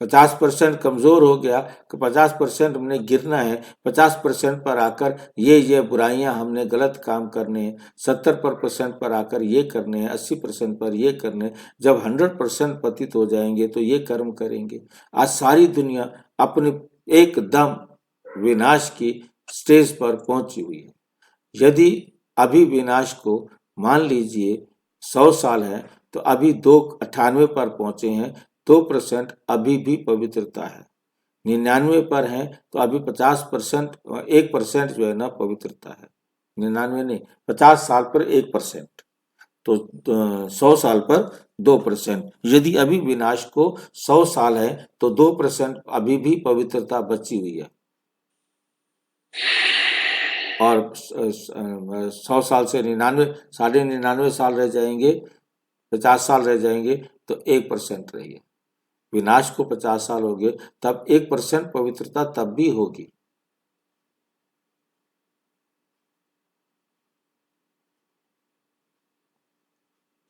50% कमजोर हो गया कि 50% हमने गिरना है, 50% पर आकर ये बुराइयां हमने गलत काम करने हैं, 70% पर आकर ये करने हैं, 80% पर ये करने हैं। जब 100% पतित हो जाएंगे तो ये कर्म करेंगे। आज सारी दुनिया अपने एकदम विनाश की स्टेज पर पहुंची हुई है। यदि अभी विनाश को मान लीजिए 100 साल है, तो अभी 298 पर पहुंचे हैं, 2% अभी भी पवित्रता है। 99 पर है तो अभी 50%, 1% जो है ना पवित्रता है। 99 नहीं, 50 साल पर 1%, तो 100 साल पर 2%। यदि अभी विनाश को 100 साल है तो 2% अभी भी पवित्रता बची हुई है। और 100 साल से 99, 99.5 साल रह जाएंगे, 50 साल रह जाएंगे, तो 1% रहेगी। विनाश को 50 साल हो गए, तब 1% पवित्रता तब भी होगी।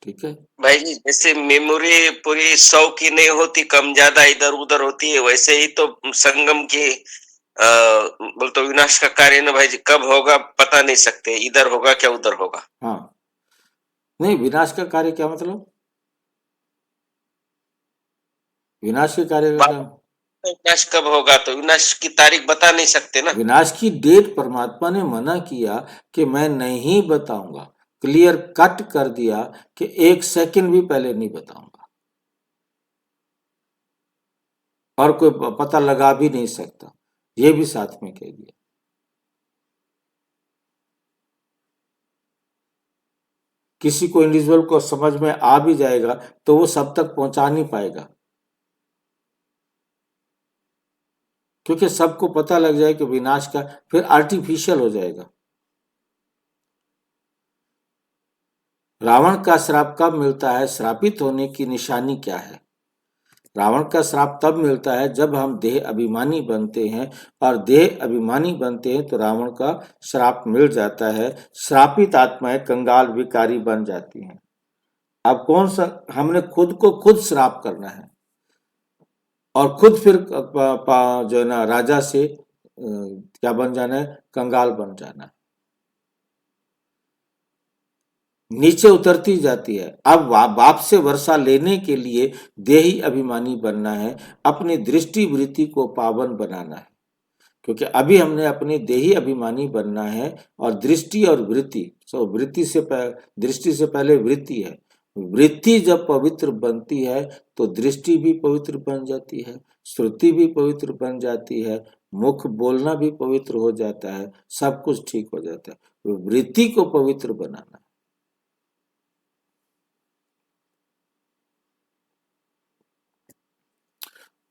ठीक है भाई जी, जैसे मेमोरी पूरी 100 की नहीं होती, कम ज्यादा इधर उधर होती है, वैसे ही तो संगम की बोल तो विनाश का कार्य ना भाई जी, कब होगा पता नहीं सकते, इधर होगा क्या उधर होगा। हाँ, नहीं, विनाश का कार्य क्या मतलब? विनाश के कार्य का क्या? विनाश कब होगा तो विनाश की तारीख बता नहीं सकते ना। विनाश की डेट परमात्मा ने मना किया कि मैं नहीं बताऊंगा, क्लियर कट कर दिया कि 1 सेकंड भी पहले नहीं बताऊंगा और कोई पता लगा भी नहीं सकता, ये भी साथ में कह दिया। किसी को इंडिविजुअल को समझ में आ भी जाएगा तो वो सब तक पहुंचा नहीं पाएगा, क्योंकि सबको पता लग जाए कि विनाश का, फिर आर्टिफिशियल हो जाएगा। रावण का श्राप कब मिलता है? श्रापित होने की निशानी क्या है? रावण का श्राप तब मिलता है जब हम देह अभिमानी बनते हैं, और देह अभिमानी बनते हैं तो रावण का श्राप मिल जाता है। श्रापित आत्माएं कंगाल विकारी बन जाती हैं। अब कौन सा, हमने खुद को खुद श्राप करना है और खुद फिर जो है ना राजा से क्या बन जाना है? कंगाल बन जाना है। नीचे उतरती जाती है। अब बाप से वर्षा लेने के लिए देही अभिमानी बनना है, अपनी दृष्टि वृत्ति को पावन बनाना है, क्योंकि अभी हमने अपने देही अभिमानी बनना है। और दृष्टि और वृत्ति, दृष्टि से पहले वृत्ति है। वृत्ति जब पवित्र बनती है तो दृष्टि भी पवित्र बन जाती है, श्रुति भी पवित्र बन जाती है, मुख बोलना भी पवित्र हो जाता है, सब कुछ ठीक हो जाता है। वृत्ति को पवित्र बनाना।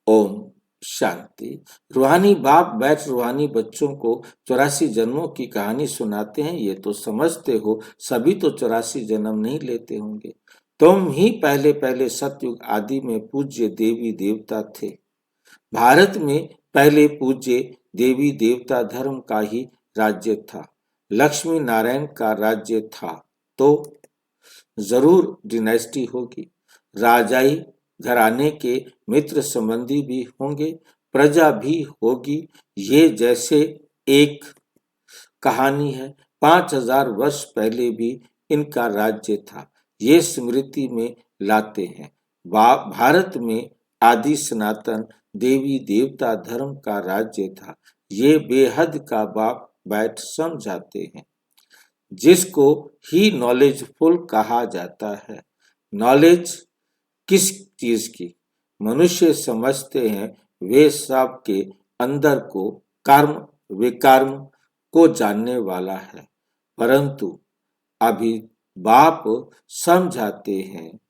ओम शांति। रूहानी बाप बैठ रूहानी बच्चों को 84 जन्मों की कहानी सुनाते हैं। ये तो समझते हो सभी तो 84 जन्म नहीं लेते होंगे। तुम ही पहले पहले सतयुग आदि में पूज्य देवी देवता थे। भारत में पहले पूज्य देवी देवता धर्म का ही राज्य था। लक्ष्मी नारायण का राज्य था। तो जरूर डिनेस्टी होगी, राजाई घराने के मित्र संबंधी भी होंगे, प्रजा भी होगी। ये जैसे एक कहानी है, 5000 वर्ष पहले भी इनका राज्य था, ये स्मृति में लाते हैं। भारत में आदि सनातन देवी देवता धर्म का राज्य था, ये बेहद का बाप बैठ समझाते हैं, जिसको ही नॉलेजफुल कहा जाता है। नॉलेज किस चीज की? मनुष्य समझते हैं वे सब के अंदर को कर्म विकर्म को जानने वाला है, परंतु अभी बाप समझाते हैं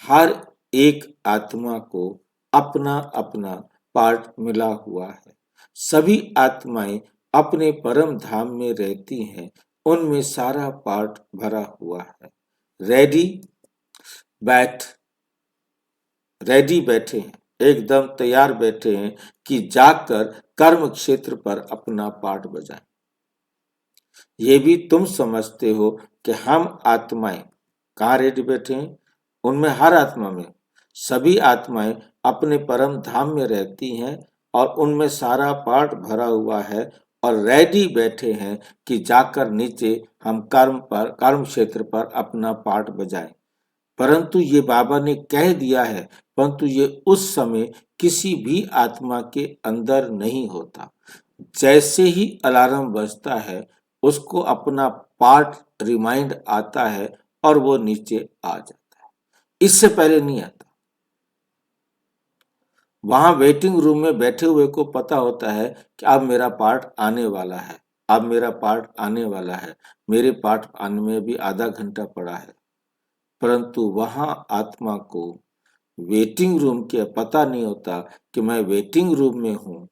हर एक आत्मा को अपना अपना पार्ट मिला हुआ है। सभी आत्माएं अपने परम धाम में रहती हैं, उनमें सारा पार्ट भरा हुआ है। रेडी बैठे हैं, एकदम तैयार बैठे हैं कि जाकर कर्म क्षेत्र पर अपना पार्ट बजाएं। ये भी तुम समझते हो कि हम आत्माएं कहाँ रेडी बैठे हैं? उनमें हर आत्मा में सभी आत्माएं अपने परम धाम में रहती हैं और उनमें सारा पार्ट भरा हुआ है और रेडी बैठे हैं कि जाकर नीचे हम कर्म क्षेत्र पर अपना पार्ट बजाएं। परंतु ये बाबा ने कह दिया है, परंतु ये उस समय किसी भी आत्मा के अंदर नहीं होता। जैसे ही अलार्म बजता है उसको अपना पार्ट रिमाइंड आता है और वो नीचे आ जाता है, इससे पहले नहीं आता। वहां वेटिंग रूम में बैठे हुए को पता होता है कि अब मेरा पार्ट आने वाला है, अब मेरा पार्ट आने वाला है, मेरे पार्ट आने में भी आधा घंटा पड़ा है। परंतु वहां आत्मा को वेटिंग रूम के पता नहीं होता कि मैं वेटिंग रूम में हूं,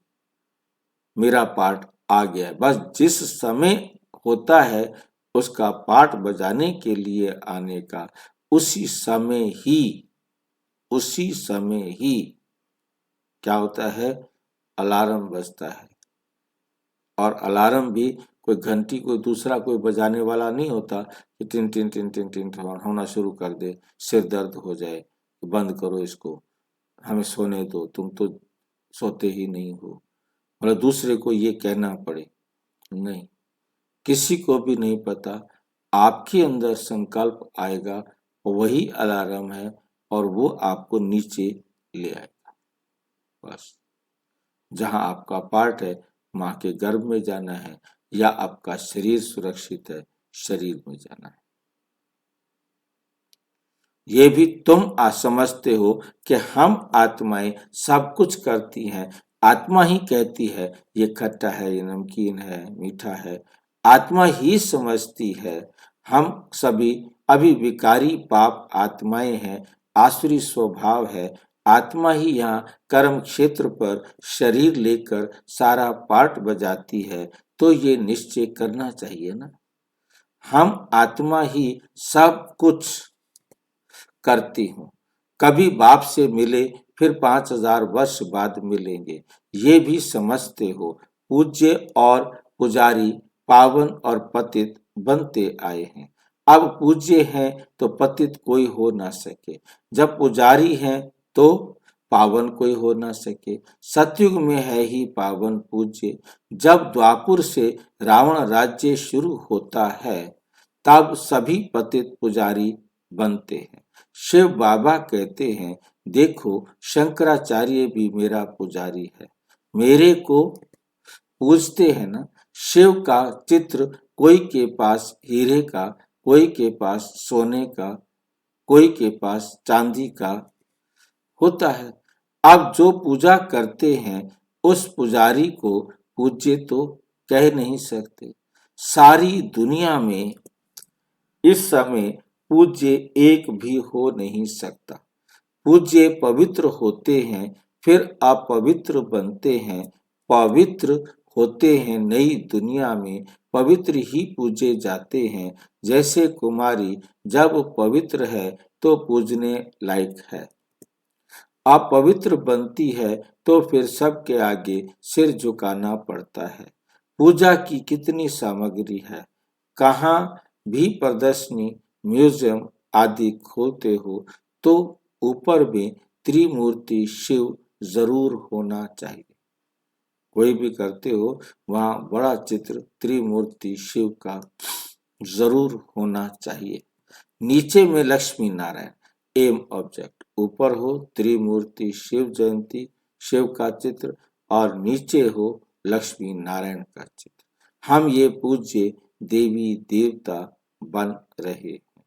मेरा पार्ट आ गया है। बस जिस समय होता है उसका पार्ट बजाने के लिए आने का, उसी समय ही क्या होता है? अलार्म बजता है। और अलार्म भी कोई घंटी कोई दूसरा कोई बजाने वाला नहीं होता कि tin tin tin tin tin होना शुरू कर दे, सिर दर्द हो जाए, बंद करो इसको, हमें सोने दो, तुम तो सोते ही नहीं हो, मतलब दूसरे को ये कहना पड़े। नहीं, किसी को भी नहीं पता, आपके अंदर संकल्प आएगा, वही अलार्म है और वो आपको नीचे ले आएगा। बस जहां आपका पार्ट है, माँ के गर्भ में जाना है, या आपका शरीर सुरक्षित है, शरीर में जाना है। ये भी तुम समझते हो कि हम आत्माएं सब कुछ करती हैं। आत्मा ही कहती है ये खट्टा है, ये नमकीन है, मीठा है। आत्मा ही समझती है। हम सभी अभी विकारी पाप आत्माएं हैं, आसुरी स्वभाव है। आत्मा ही यहाँ कर्म क्षेत्र पर शरीर लेकर सारा पार्ट बजाती है, तो ये निश्चय करना चाहिए ना, हम आत्मा ही सब कुछ करती हूँ। कभी बाप से मिले, फिर 5000 वर्ष बाद मिलेंगे, ये भी समझते हो। पूज्य और पुजारी पावन और पतित बनते आए हैं। अब पूज्य हैं तो पतित कोई हो ना सके, जब पुजारी हैं तो पावन कोई हो ना सके। सतयुग में है ही पावन पूज्य। जब द्वापुर से रावण राज्य शुरू होता है, तब सभी पतित पुजारी बनते हैं। शिव बाबा कहते हैं, देखो शंकराचार्य भी मेरा पुजारी है, मेरे को पूजते हैं ना। शिव का चित्र कोई के पास हीरे का, कोई के पास सोने का, कोई के पास चांदी का होता है। अब जो पूजा करते हैं उस पुजारी को पूज्य तो कह नहीं सकते। सारी दुनिया में इस समय पूज्य एक भी हो नहीं सकता। पूज्य पवित्र होते हैं, फिर अपवित्र बनते हैं, पवित्र होते हैं नई दुनिया में, पवित्र ही पूजे जाते हैं। जैसे कुमारी जब पवित्र है तो पूजने लायक है, अपवित्र बनती है तो फिर सबके आगे सिर झुकाना पड़ता है। पूजा की कितनी सामग्री है, कहाँ भी प्रदर्शनी, म्यूजियम आदि खोलते हो तो ऊपर में त्रिमूर्ति शिव जरूर होना चाहिए। कोई भी करते हो वहां बड़ा चित्र त्रिमूर्ति शिव का जरूर होना चाहिए। नीचे में लक्ष्मी नारायण एम ऑब्जेक्ट, ऊपर हो त्रिमूर्ति शिव जयंती शिव का चित्र और नीचे हो लक्ष्मी नारायण का चित्र। हम ये पूज्य देवी देवता बन रहे हैं।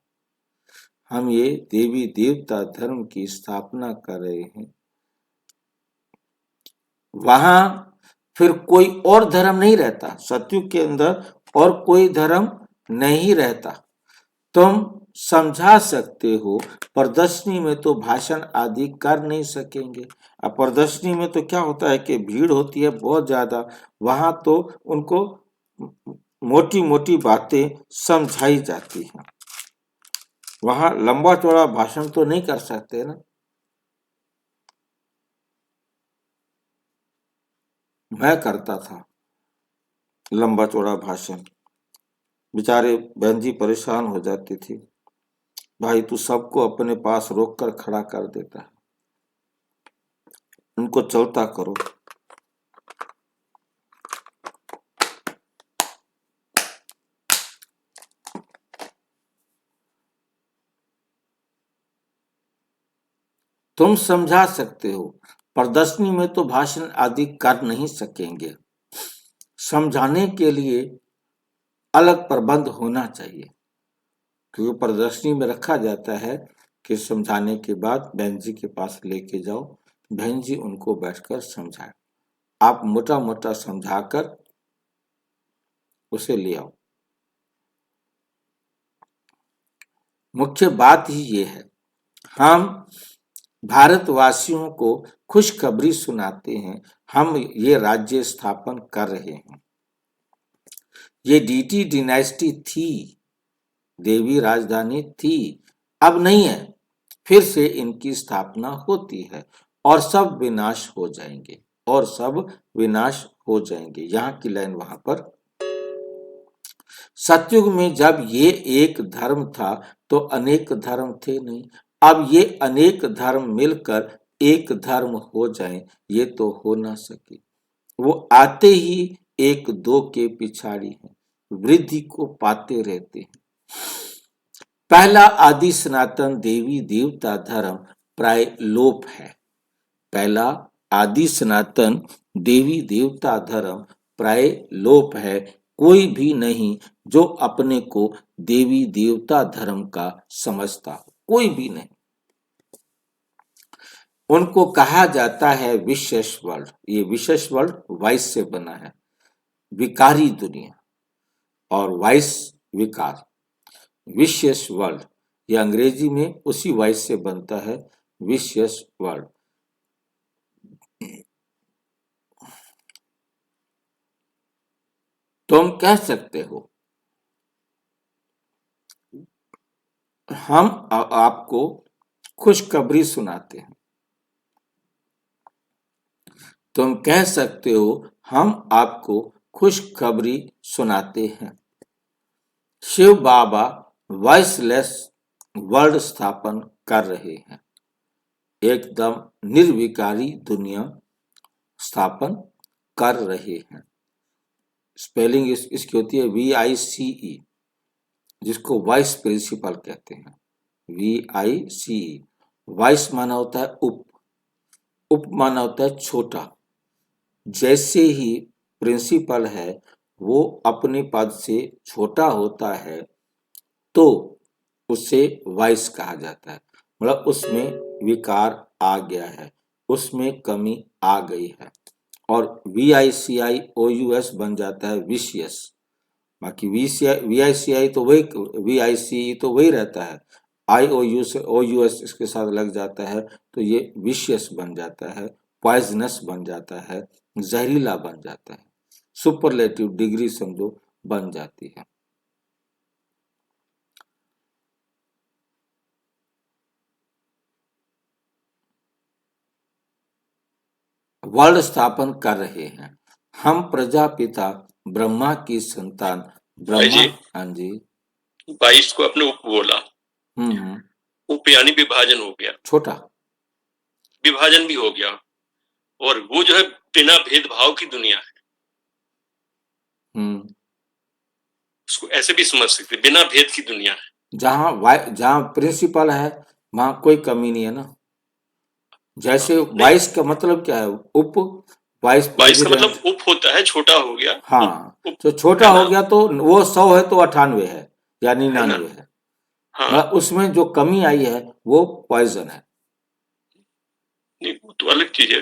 हम ये देवी देवता धर्म की स्थापना कर रहे हैं। वहां फिर कोई और धर्म नहीं रहता, सतयुग के अंदर और कोई धर्म नहीं रहता। तुम समझा सकते हो, प्रदर्शनी में तो भाषण आदि कर नहीं सकेंगे। अब प्रदर्शनी में तो क्या होता है कि भीड़ होती है बहुत ज्यादा, वहां तो उनको मोटी मोटी बातें समझाई जाती हैं। वहां लंबा चौड़ा भाषण तो नहीं कर सकते ना। मैं करता था लंबा चौड़ा भाषण, बेचारे बहन जी परेशान हो जाती थी, भाई तू सबको अपने पास रोक कर खड़ा कर देता है, उनको चलता करो। तुम समझा सकते हो, प्रदर्शनी में तो भाषण आदि कर नहीं सकेंगे। समझाने के लिए अलग प्रबंध होना चाहिए, क्योंकि प्रदर्शनी में रखा जाता है कि समझाने के बाद बहन जी के पास लेके जाओ, बहन जी उनको बैठकर समझाए। आप मोटा मोटा समझाकर उसे ले आओ। मुख्य बात ही ये है, हम भारतवासियों को खुशखबरी सुनाते हैं, हम ये राज्य स्थापन कर रहे हैं। ये डीटी डिनाइस्टी थी, देवी राजधानी थी, अब नहीं है, फिर से इनकी स्थापना होती है और सब विनाश हो जाएंगे, और सब विनाश हो जाएंगे। यहाँ की लाइन वहां पर, सतयुग में जब ये एक धर्म था तो अनेक धर्म थे नहीं। अब ये अनेक धर्म मिलकर एक धर्म हो जाएं, ये तो हो ना सके। वो आते ही एक दो के पिछाड़ी हैं, वृद्धि को पाते रहते हैं। पहला आदि सनातन देवी देवता धर्म प्राय लोप है। पहला आदि सनातन देवी देवता धर्म प्राय लोप है। कोई भी नहीं जो अपने को देवी देवता धर्म का समझता हो, कोई भी नहीं। उनको कहा जाता है विशेष वर्ल्ड। ये विशेष वर्ल्ड वाइस से बना है, विकारी दुनिया और वाइस विकार। विशेष वर्ल्ड ये अंग्रेजी में उसी वाइस से बनता है, विशेष वर्ल्ड। तुम कह सकते हो हम आपको खुशखबरी सुनाते हैं। तुम कह सकते हो हम आपको खुशखबरी सुनाते हैं। शिव बाबा वॉइसलेस वर्ल्ड स्थापन कर रहे हैं, एकदम निर्विकारी दुनिया स्थापन कर रहे हैं। स्पेलिंग इसकी होती है VICE, जिसको वाइस प्रिंसिपल कहते हैं। VICE, वाइस माना होता है उप, उप माना होता है छोटा। जैसे ही प्रिंसिपल है वो अपने पद से छोटा होता है तो उसे वाइस कहा जाता है, मतलब उसमें विकार आ गया है, उसमें कमी आ गई है। और VICIOUS बन जाता है विशियस। बाकी VICI तो वही, VICE तो वही रहता है, IOU से OUS इसके साथ लग जाता है तो ये विशियस बन जाता है, पॉइजनस बन जाता है, जहरीला बन जाता है, सुपरलेटिव डिग्री समझो बन जाती है। वर्ल्ड स्थापन कर रहे हैं। हम प्रजापिता ब्रह्मा की संतान। ब्रह्मा, हाँ जी, 22 को अपने उप बोला, हम्म। उप यानी विभाजन हो गया, छोटा विभाजन भी हो गया, और वो जो है बिना भेदभाव की दुनिया है, हम्म। उसको ऐसे भी समझ सकते, बिना भेद की दुनिया है। जहाँ प्रिंसिपल है वहां कोई कमी नहीं है ना। जैसे नहीं, वाइस का मतलब क्या है? उप वाइस बाईस का प्रेसिडेंट। मतलब उप होता है, छोटा हो गया, हाँ, उप तो छोटा है हो ना, गया तो वो 100 है तो 98 है या है ना, 99 है। हाँ। मतलब उसमें जो कमी आई है वो पॉइजन है। नहीं, वो तो अलग चीज है,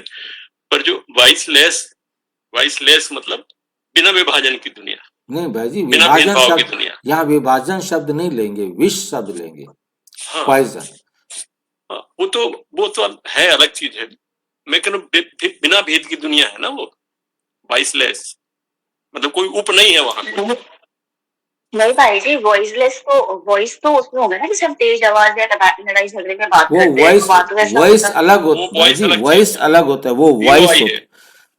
पर जो वाइसलेस मतलब बिना विभाजन की दुनिया, नहीं भाई जी, बिना विभाजन भेदभाव की शब्द दुनिया। यहाँ विभाजन शब्द नहीं लेंगे, विष शब्द लेंगे। हाँ, पॉइजन। हाँ, वो तो है, अलग चीज है। मैं कह रहा हूं, बिना भेद की दुनिया है ना वो, वाइसलेस मतलब कोई उप नहीं है वहां कोई। नहीं भाई जी, वॉइस तो उसमें होगा ना कि हम तेज आवाज या लड़ाई झगड़े में बात वो करते हैं, तो वॉइस वहां तो वैसा वॉइस होगा। अलग वो होता है भाई वॉइस जी, अलग चीज वॉइस है, अलग होता है, वो वॉइस VOI है। होता है,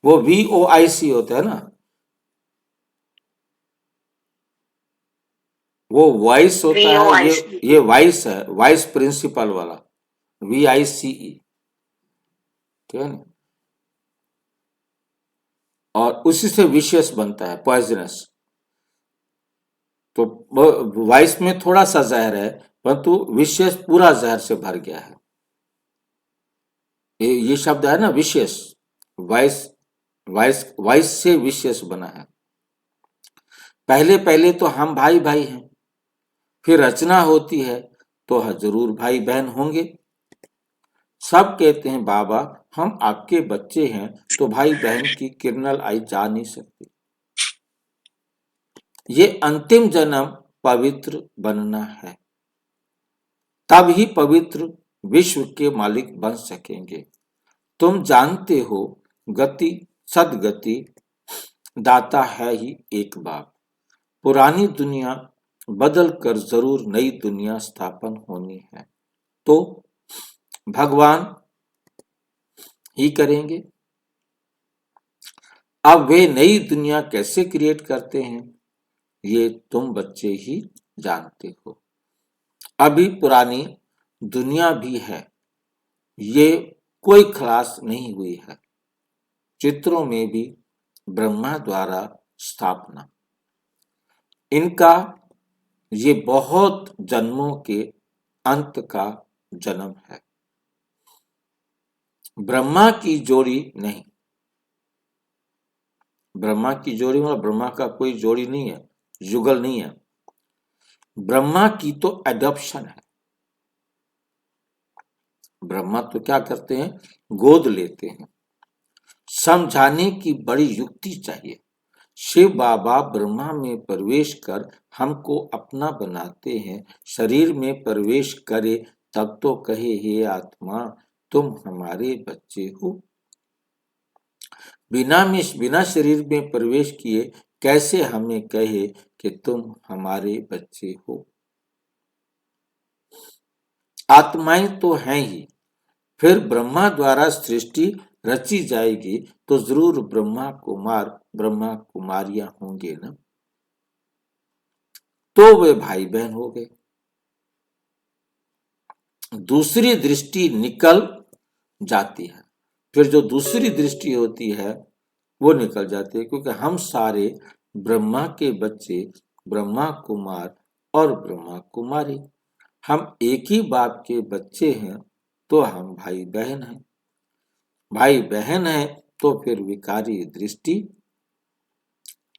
वो VOIC होता है ना, वो वॉइस होता है। VOIC। ये वाइस है, वाइस प्रिंसिपल वाला, VICE, ठीक है ना। और उसी से विशेष बनता है पॉइजनस। तो वाइस में थोड़ा सा जहर है, परंतु विशेष पूरा जहर से भर गया है। ये शब्द है ना विशेष, वाइस वाइस से विशेष बना है। पहले पहले तो हम भाई भाई हैं, फिर रचना होती है तो जरूर भाई बहन होंगे। सब कहते हैं बाबा हम आपके बच्चे हैं, तो भाई बहन की किरणल आई जा नहीं सकती। ये अंतिम जन्म पवित्र बनना है, तब ही पवित्र विश्व के मालिक बन सकेंगे। तुम जानते हो गति सदगति दाता है ही एक बाप। पुरानी दुनिया बदल कर जरूर नई दुनिया स्थापन होनी है, तो भगवान ही करेंगे। अब वे नई दुनिया कैसे क्रिएट करते हैं ये तुम बच्चे ही जानते हो। अभी पुरानी दुनिया भी है, ये कोई खलास नहीं हुई है। चित्रों में भी ब्रह्मा द्वारा स्थापना, इनका ये बहुत जन्मों के अंत का जन्म है। ब्रह्मा की जोड़ी नहीं, ब्रह्मा की जोड़ी मतलब ब्रह्मा का कोई जोड़ी नहीं है, युगल नहीं है। ब्रह्मा की तो एडॉप्शन है। ब्रह्मा तो क्या करते हैं, गोद लेते हैं। समझाने की बड़ी युक्ति चाहिए। शिव बाबा ब्रह्मा में प्रवेश कर हमको अपना बनाते हैं। शरीर में प्रवेश करे तब तो कहे हे आत्मा तुम हमारे बच्चे हो। बिना शरीर में प्रवेश किए कैसे हमें कहे कि तुम हमारे बच्चे हो। आत्माएं तो हैं ही, फिर ब्रह्मा द्वारा सृष्टि रची जाएगी तो जरूर ब्रह्मा कुमार ब्रह्मा कुमारियां होंगे ना, तो वे भाई बहन हो गए। दूसरी दृष्टि निकल जाती है, फिर जो दूसरी दृष्टि होती है वो निकल जाती है, क्योंकि हम सारे ब्रह्मा के बच्चे, ब्रह्मा कुमार और ब्रह्मा कुमारी, हम एक ही बाप के बच्चे हैं, तो हम भाई बहन हैं। भाई बहन है तो फिर विकारी दृष्टि,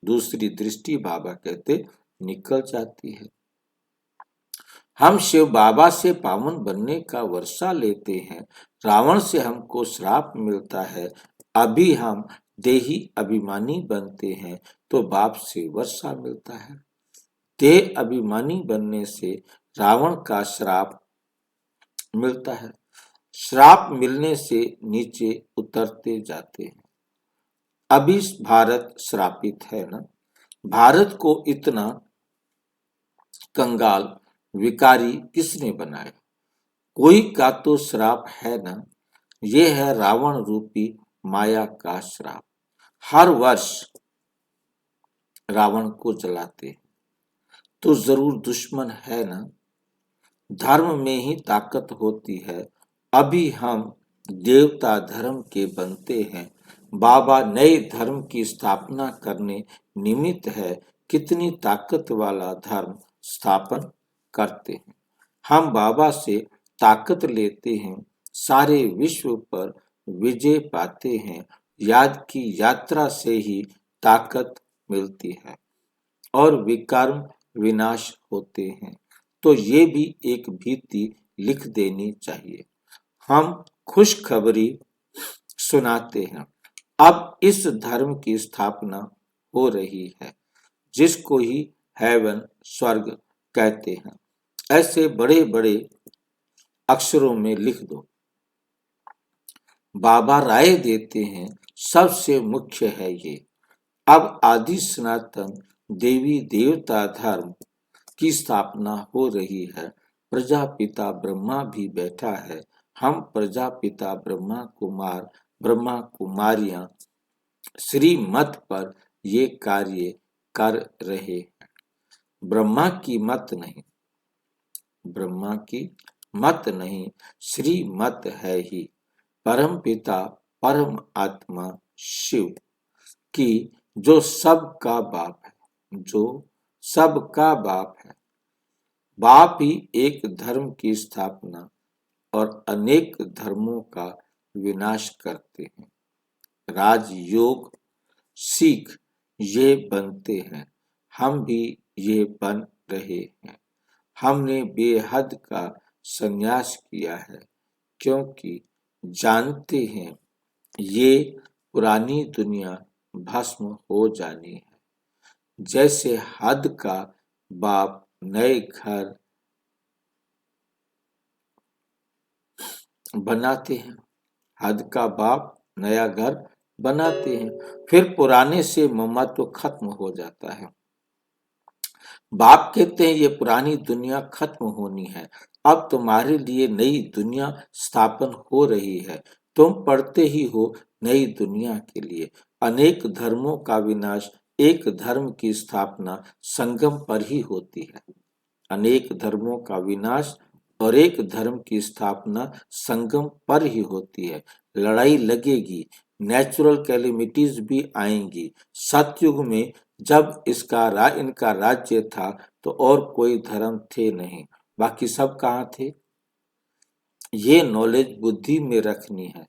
दूसरी दृष्टि बाबा कहते निकल जाती है। हम शिव बाबा से पावन बनने का वर्षा लेते हैं, रावण से हमको श्राप मिलता है। अभी हम देही अभिमानी बनते हैं तो बाप से वर्षा मिलता है। देह अभिमानी बनने से रावण का श्राप मिलता है। श्राप मिलने से नीचे उतरते जाते हैं। अभी भारत श्रापित है ना। भारत को इतना कंगाल विकारी किसने बनाया? कोई का तो श्राप है ना। ये है रावण रूपी माया का श्राप। हर वर्ष रावण को जलाते हैं, तो जरूर दुश्मन है ना। धर्म में ही ताकत होती है। अभी हम देवता धर्म के बनते हैं। बाबा नए धर्म की स्थापना करने निमित्त है। कितनी ताकत वाला धर्म स्थापन करते हैं। हम बाबा से ताकत लेते हैं, सारे विश्व पर विजय पाते हैं। याद की यात्रा से ही ताकत मिलती है और विकर्म विनाश होते हैं। तो ये भी एक भीति लिख देनी चाहिए। हम खुशखबरी सुनाते हैं। अब इस धर्म की स्थापना हो रही है, जिसको ही हेवन स्वर्ग कहते हैं। ऐसे बड़े बड़े अक्षरों में लिख दो। बाबा राय देते हैं, सबसे मुख्य है ये। अब आदि सनातन देवी देवता धर्म की स्थापना हो रही है। प्रजापिता ब्रह्मा भी बैठा है। हम प्रजापिता ब्रह्मा कुमार ब्रह्मा कुमारियां श्रीमत पर ये कार्य कर रहे हैं। ब्रह्मा की मत नहीं, ब्रह्मा की मत नहीं, श्रीमत है ही। परम पिता परम आत्मा शिव की जो सबका बाप है, जो सबका बाप है। बाप ही एक धर्म की स्थापना और अनेक धर्मों का विनाश करते हैं। राजयोग सीख ये बनते हैं। हम भी ये बन रहे हैं। हमने बेहद का संन्यास किया है, क्योंकि जानते हैं ये पुरानी दुनिया भस्म हो जानी है। जैसे हद का बाप नए घर बनाते हैं, हद का बाप नया घर बनाते हैं, फिर पुराने से ममत्व खत्म हो जाता है। बाप कहते हैं ये पुरानी दुनिया खत्म होनी है, अब तुम्हारे लिए नई दुनिया स्थापन हो रही है। तुम पढ़ते ही हो नई दुनिया के लिए। अनेक धर्मों का विनाश एक धर्म की स्थापना संगम पर ही होती है। अनेक धर्मों का विनाश और एक धर्म की स्थापना संगम पर ही होती है। लड़ाई लगेगी, नेचुरल कैलेमिटीज भी आएंगी। सतयुग में जब इनका राज्य था तो और कोई धर्म थे नहीं, बाकी सब कहाँ थे। ये नॉलेज बुद्धि में रखनी है।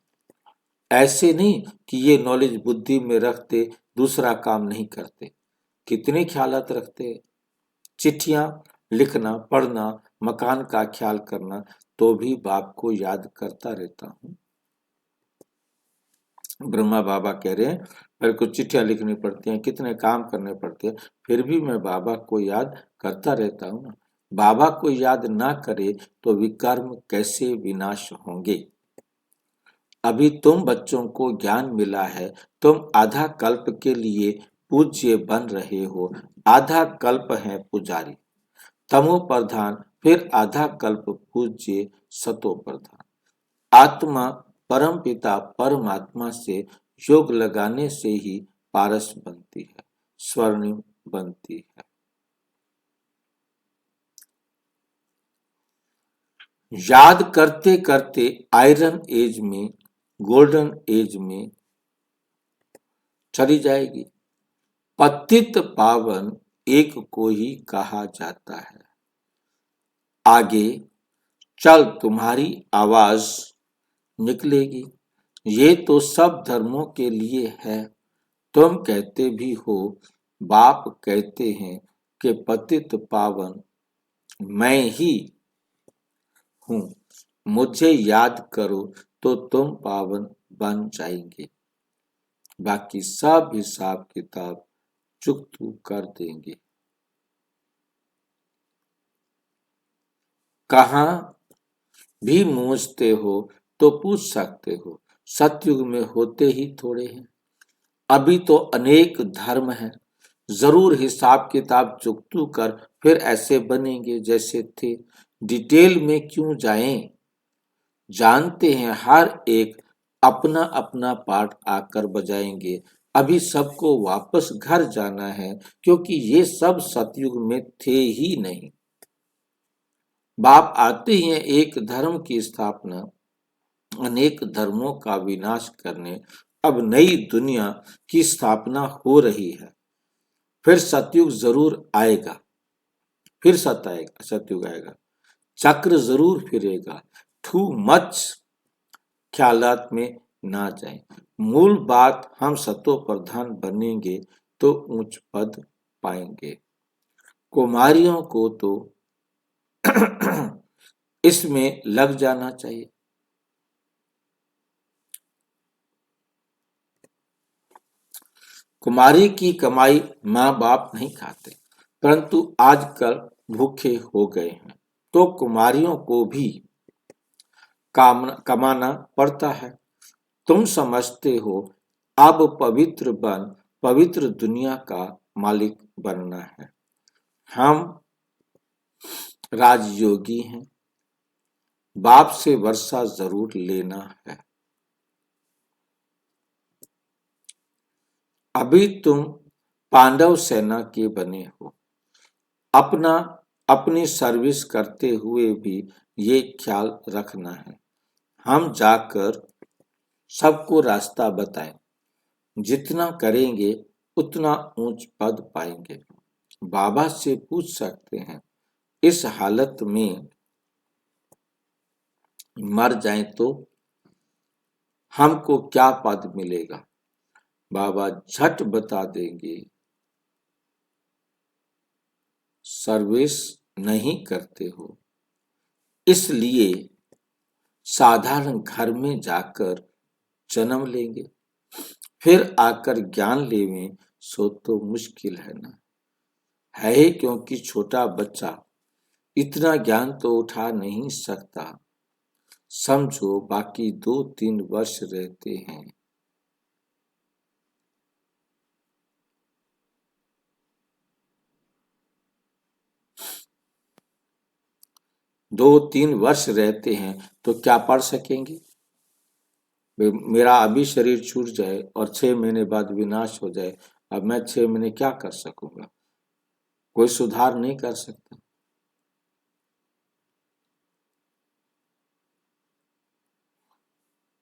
ऐसे नहीं कि ये नॉलेज बुद्धि में रखते दूसरा काम नहीं करते। कितने ख्यालात रखते, चिट्ठियां लिखना, पढ़ना, मकान का ख्याल करना, तो भी बाप को याद करता रहता हूँ। ब्रह्मा बाबा कह रहे हैं मेरे को चिट्ठियां लिखनी पड़ती हैं, कितने काम करने पड़ते हैं, फिर भी मैं बाबा को याद करता रहता हूँ ना। बाबा को याद ना करे तो विकर्म कैसे विनाश होंगे। अभी तुम बच्चों को ज्ञान मिला है, तुम आधा कल्प के लिए पूज्य बन रहे हो। आधा कल्प है पुजारी तमो प्रधान, फिर आधा कल्प पूज्य सतो प्रधान। आत्मा परम पिता परमात्मा से योग लगाने से ही पारस बनती है, स्वर्णिम बनती है। याद करते करते आयरन एज में, गोल्डन एज में चली जाएगी। पतित पावन एक को ही कहा जाता है। आगे चल तुम्हारी आवाज निकलेगी। ये तो सब धर्मों के लिए है। तुम कहते भी हो, बाप कहते हैं कि पतित पावन मैं ही हूं। मुझे याद करो तो तुम पावन बन जाएंगे। बाकी सब हिसाब किताब चुकतू कर देंगे। कहाँ भी मूझते हो तो पूछ सकते हो, सतयुग में होते ही थोड़े हैं। अभी तो अनेक धर्म हैं। जरूर हिसाब किताब चुकतू कर फिर ऐसे बनेंगे जैसे थे। डिटेल में क्यों जाएं? जानते हैं हर एक अपना अपना पार्ट आकर बजाएंगे। अभी सबको वापस घर जाना है, क्योंकि ये सब सतयुग में थे ही नहीं। बाप आते ही हैं एक धर्म की स्थापना, अनेक धर्मों का विनाश करने। अब नई दुनिया की स्थापना हो रही है। फिर सतयुग जरूर आएगा, फिर सतयुग आएगा, चक्र जरूर फिरेगा। टू मच ख्यालात में ना जाए। मूल बात, हम सतो प्रधान बनेंगे तो उच्च पद पाएंगे। कुमारियों को तो इसमें लग जाना चाहिए। कुमारी की कमाई माँ बाप नहीं खाते, परंतु आजकल भूखे हो गए हैं, तो कुमारियों को भी कमाना पड़ता है। तुम समझते हो अब पवित्र दुनिया का मालिक बनना है। हम राजयोगी हैं, बाप से वर्षा जरूर लेना है। अभी तुम पांडव सेना के बने हो। अपनी सर्विस करते हुए भी ये ख्याल रखना है, हम जाकर सबको रास्ता बताएं। जितना करेंगे उतना ऊंच पद पाएंगे। बाबा से पूछ सकते हैं, इस हालत में मर जाएं तो हमको क्या पद मिलेगा? बाबा झट बता देंगे, सर्विस नहीं करते हो, इसलिए साधारण घर में जाकर जन्म लेंगे, फिर आकर ज्ञान लेवें, सो तो मुश्किल है ना। है क्योंकि छोटा बच्चा इतना ज्ञान तो उठा नहीं सकता। समझो बाकी 2-3 वर्ष रहते हैं। दो तीन वर्ष रहते हैं तो क्या पढ़ सकेंगे? मेरा अभी शरीर छूट जाए और 6 महीने बाद विनाश हो जाए, अब मैं 6 महीने क्या कर सकूंगा? कोई सुधार नहीं कर सकता।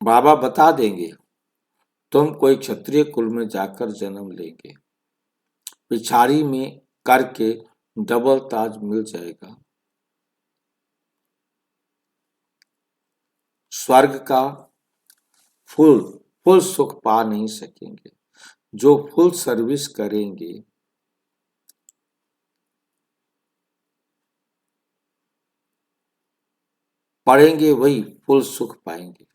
बाबा बता देंगे, तुम कोई क्षत्रिय कुल में जाकर जन्म लेंगे, पिछाड़ी में करके डबल ताज मिल जाएगा। स्वर्ग का फुल सुख पा नहीं सकेंगे। जो फुल सर्विस करेंगे पढ़ेंगे वही फुल सुख पाएंगे।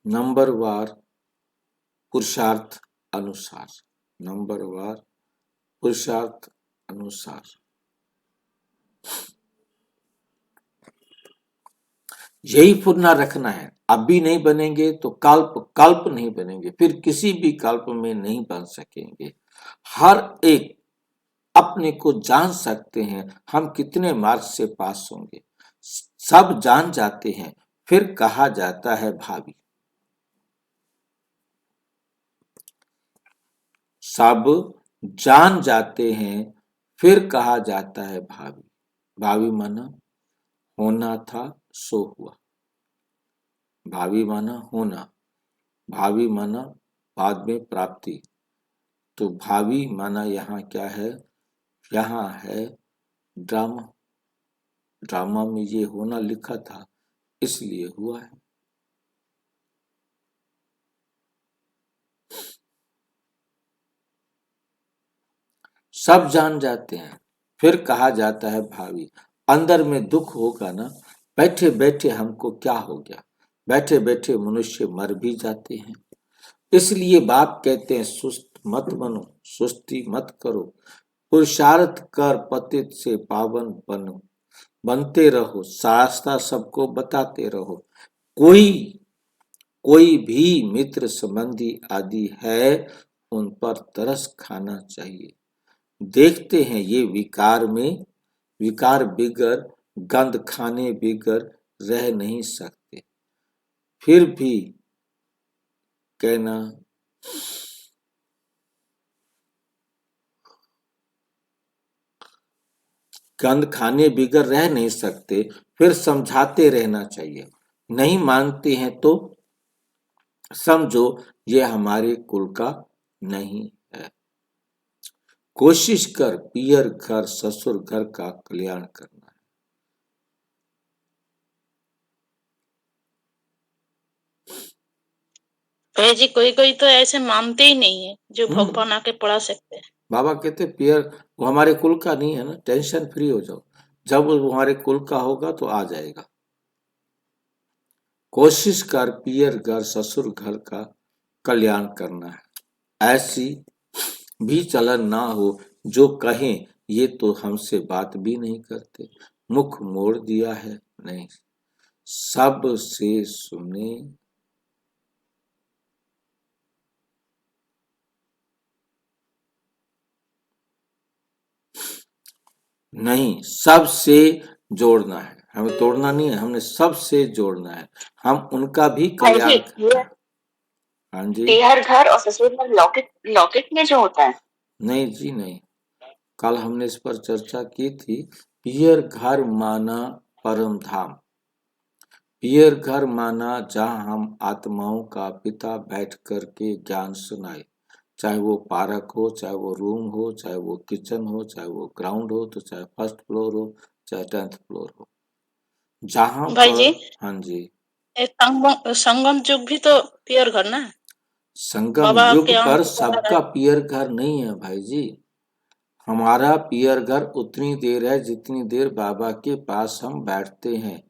नंबरवार पुरुषार्थ अनुसार, नंबरवार पुरुषार्थ अनुसार। यही फुरना रखना है। अभी नहीं बनेंगे तो कल्प नहीं बनेंगे, फिर किसी भी कल्प में नहीं बन सकेंगे। हर एक अपने को जान सकते हैं, हम कितने मार्क्स से पास होंगे, सब जान जाते हैं, फिर कहा जाता है भावी। सब जान जाते हैं, फिर कहा जाता है भावी। भावी माना होना था सो हुआ, भावी माना होना, भावी माना बाद में प्राप्ति। तो भावी माना यहाँ क्या है? यहाँ है ड्रामा। ड्रामा में ये होना लिखा था, इसलिए हुआ है। सब जान जाते हैं, फिर कहा जाता है भावी। अंदर में दुख होगा ना, बैठे बैठे हमको क्या हो गया, बैठे बैठे मनुष्य मर भी जाते हैं। इसलिए बाप कहते हैं, सुस्त मत बनो, सुस्ती मत करो, पुरुषार्थ कर पतित से पावन बनो, बनते रहो, रास्ता सबको बताते रहो। कोई भी मित्र संबंधी आदि है, उन पर तरस खाना चाहिए। देखते हैं ये विकार बिगर गंध खाने बिगर रह नहीं सकते। फिर भी कहना कंद खाने बिगर रह नहीं सकते, फिर समझाते रहना चाहिए। नहीं मानते हैं तो समझो ये हमारे कुल का नहीं है। कोशिश कर पियर घर ससुर घर का कल्याण करना है। भाई जी कोई कोई तो ऐसे मानते ही नहीं है जो भगवान आके पढ़ा सकते हैं। बाबा कहते पियर वो हमारे कुल का नहीं है ना, टेंशन फ्री हो जाओ, जब वो हमारे कुल का होगा तो आ जाएगा। कोशिश कर पियर घर ससुर घर का कल्याण करना है। ऐसी भी चलन ना हो जो कहें ये तो हमसे बात भी नहीं करते, मुख मोड़ दिया है नहीं सब से सुने। नहीं सबसे जोड़ना है, हमें तोड़ना नहीं है, हमने सबसे जोड़ना है, हम उनका भी कल्याण करना है। हाँ जी पियर घर और ससुर घर लॉकेट लॉकेट में जो होता है। नहीं जी नहीं, कल हमने इस पर चर्चा की थी। पियर घर माना परम धाम, पियर घर माना जहाँ हम आत्माओं का पिता बैठ कर के ज्ञान सुनाए, चाहे वो पार्क हो, चाहे वो रूम हो, चाहे वो किचन हो, चाहे वो ग्राउंड हो, तो चाहे फर्स्ट फ्लोर हो, चाहे 10th फ्लोर हो, जहाँ भाई पर। जी हाँ जी, ये संगम युग भी तो पियर घर ना है। संगम बाबा युग के पर हमको पढ़ा रहा सबका पियर घर नहीं है भाई जी। हमारा पियर घर उतनी देर है जितनी देर बाबा के पास हम बैठते हैं,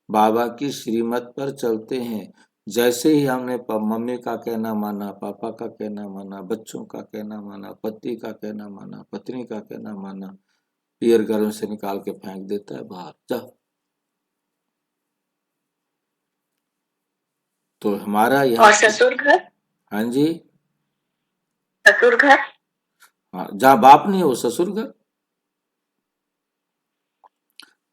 बाबा की श्रीमत पर चलते हैं। जैसे ही हमने मम्मी का कहना माना, पापा का कहना माना, बच्चों का कहना माना, पति का कहना माना, पत्नी का कहना माना, पियर घर में से निकाल के फेंक देता है बाहर, जा। तो हमारा यहाँ और ससुर घर हाँ जी, ससुर घर हाँ, जहाँ बाप नहीं हो ससुर घर।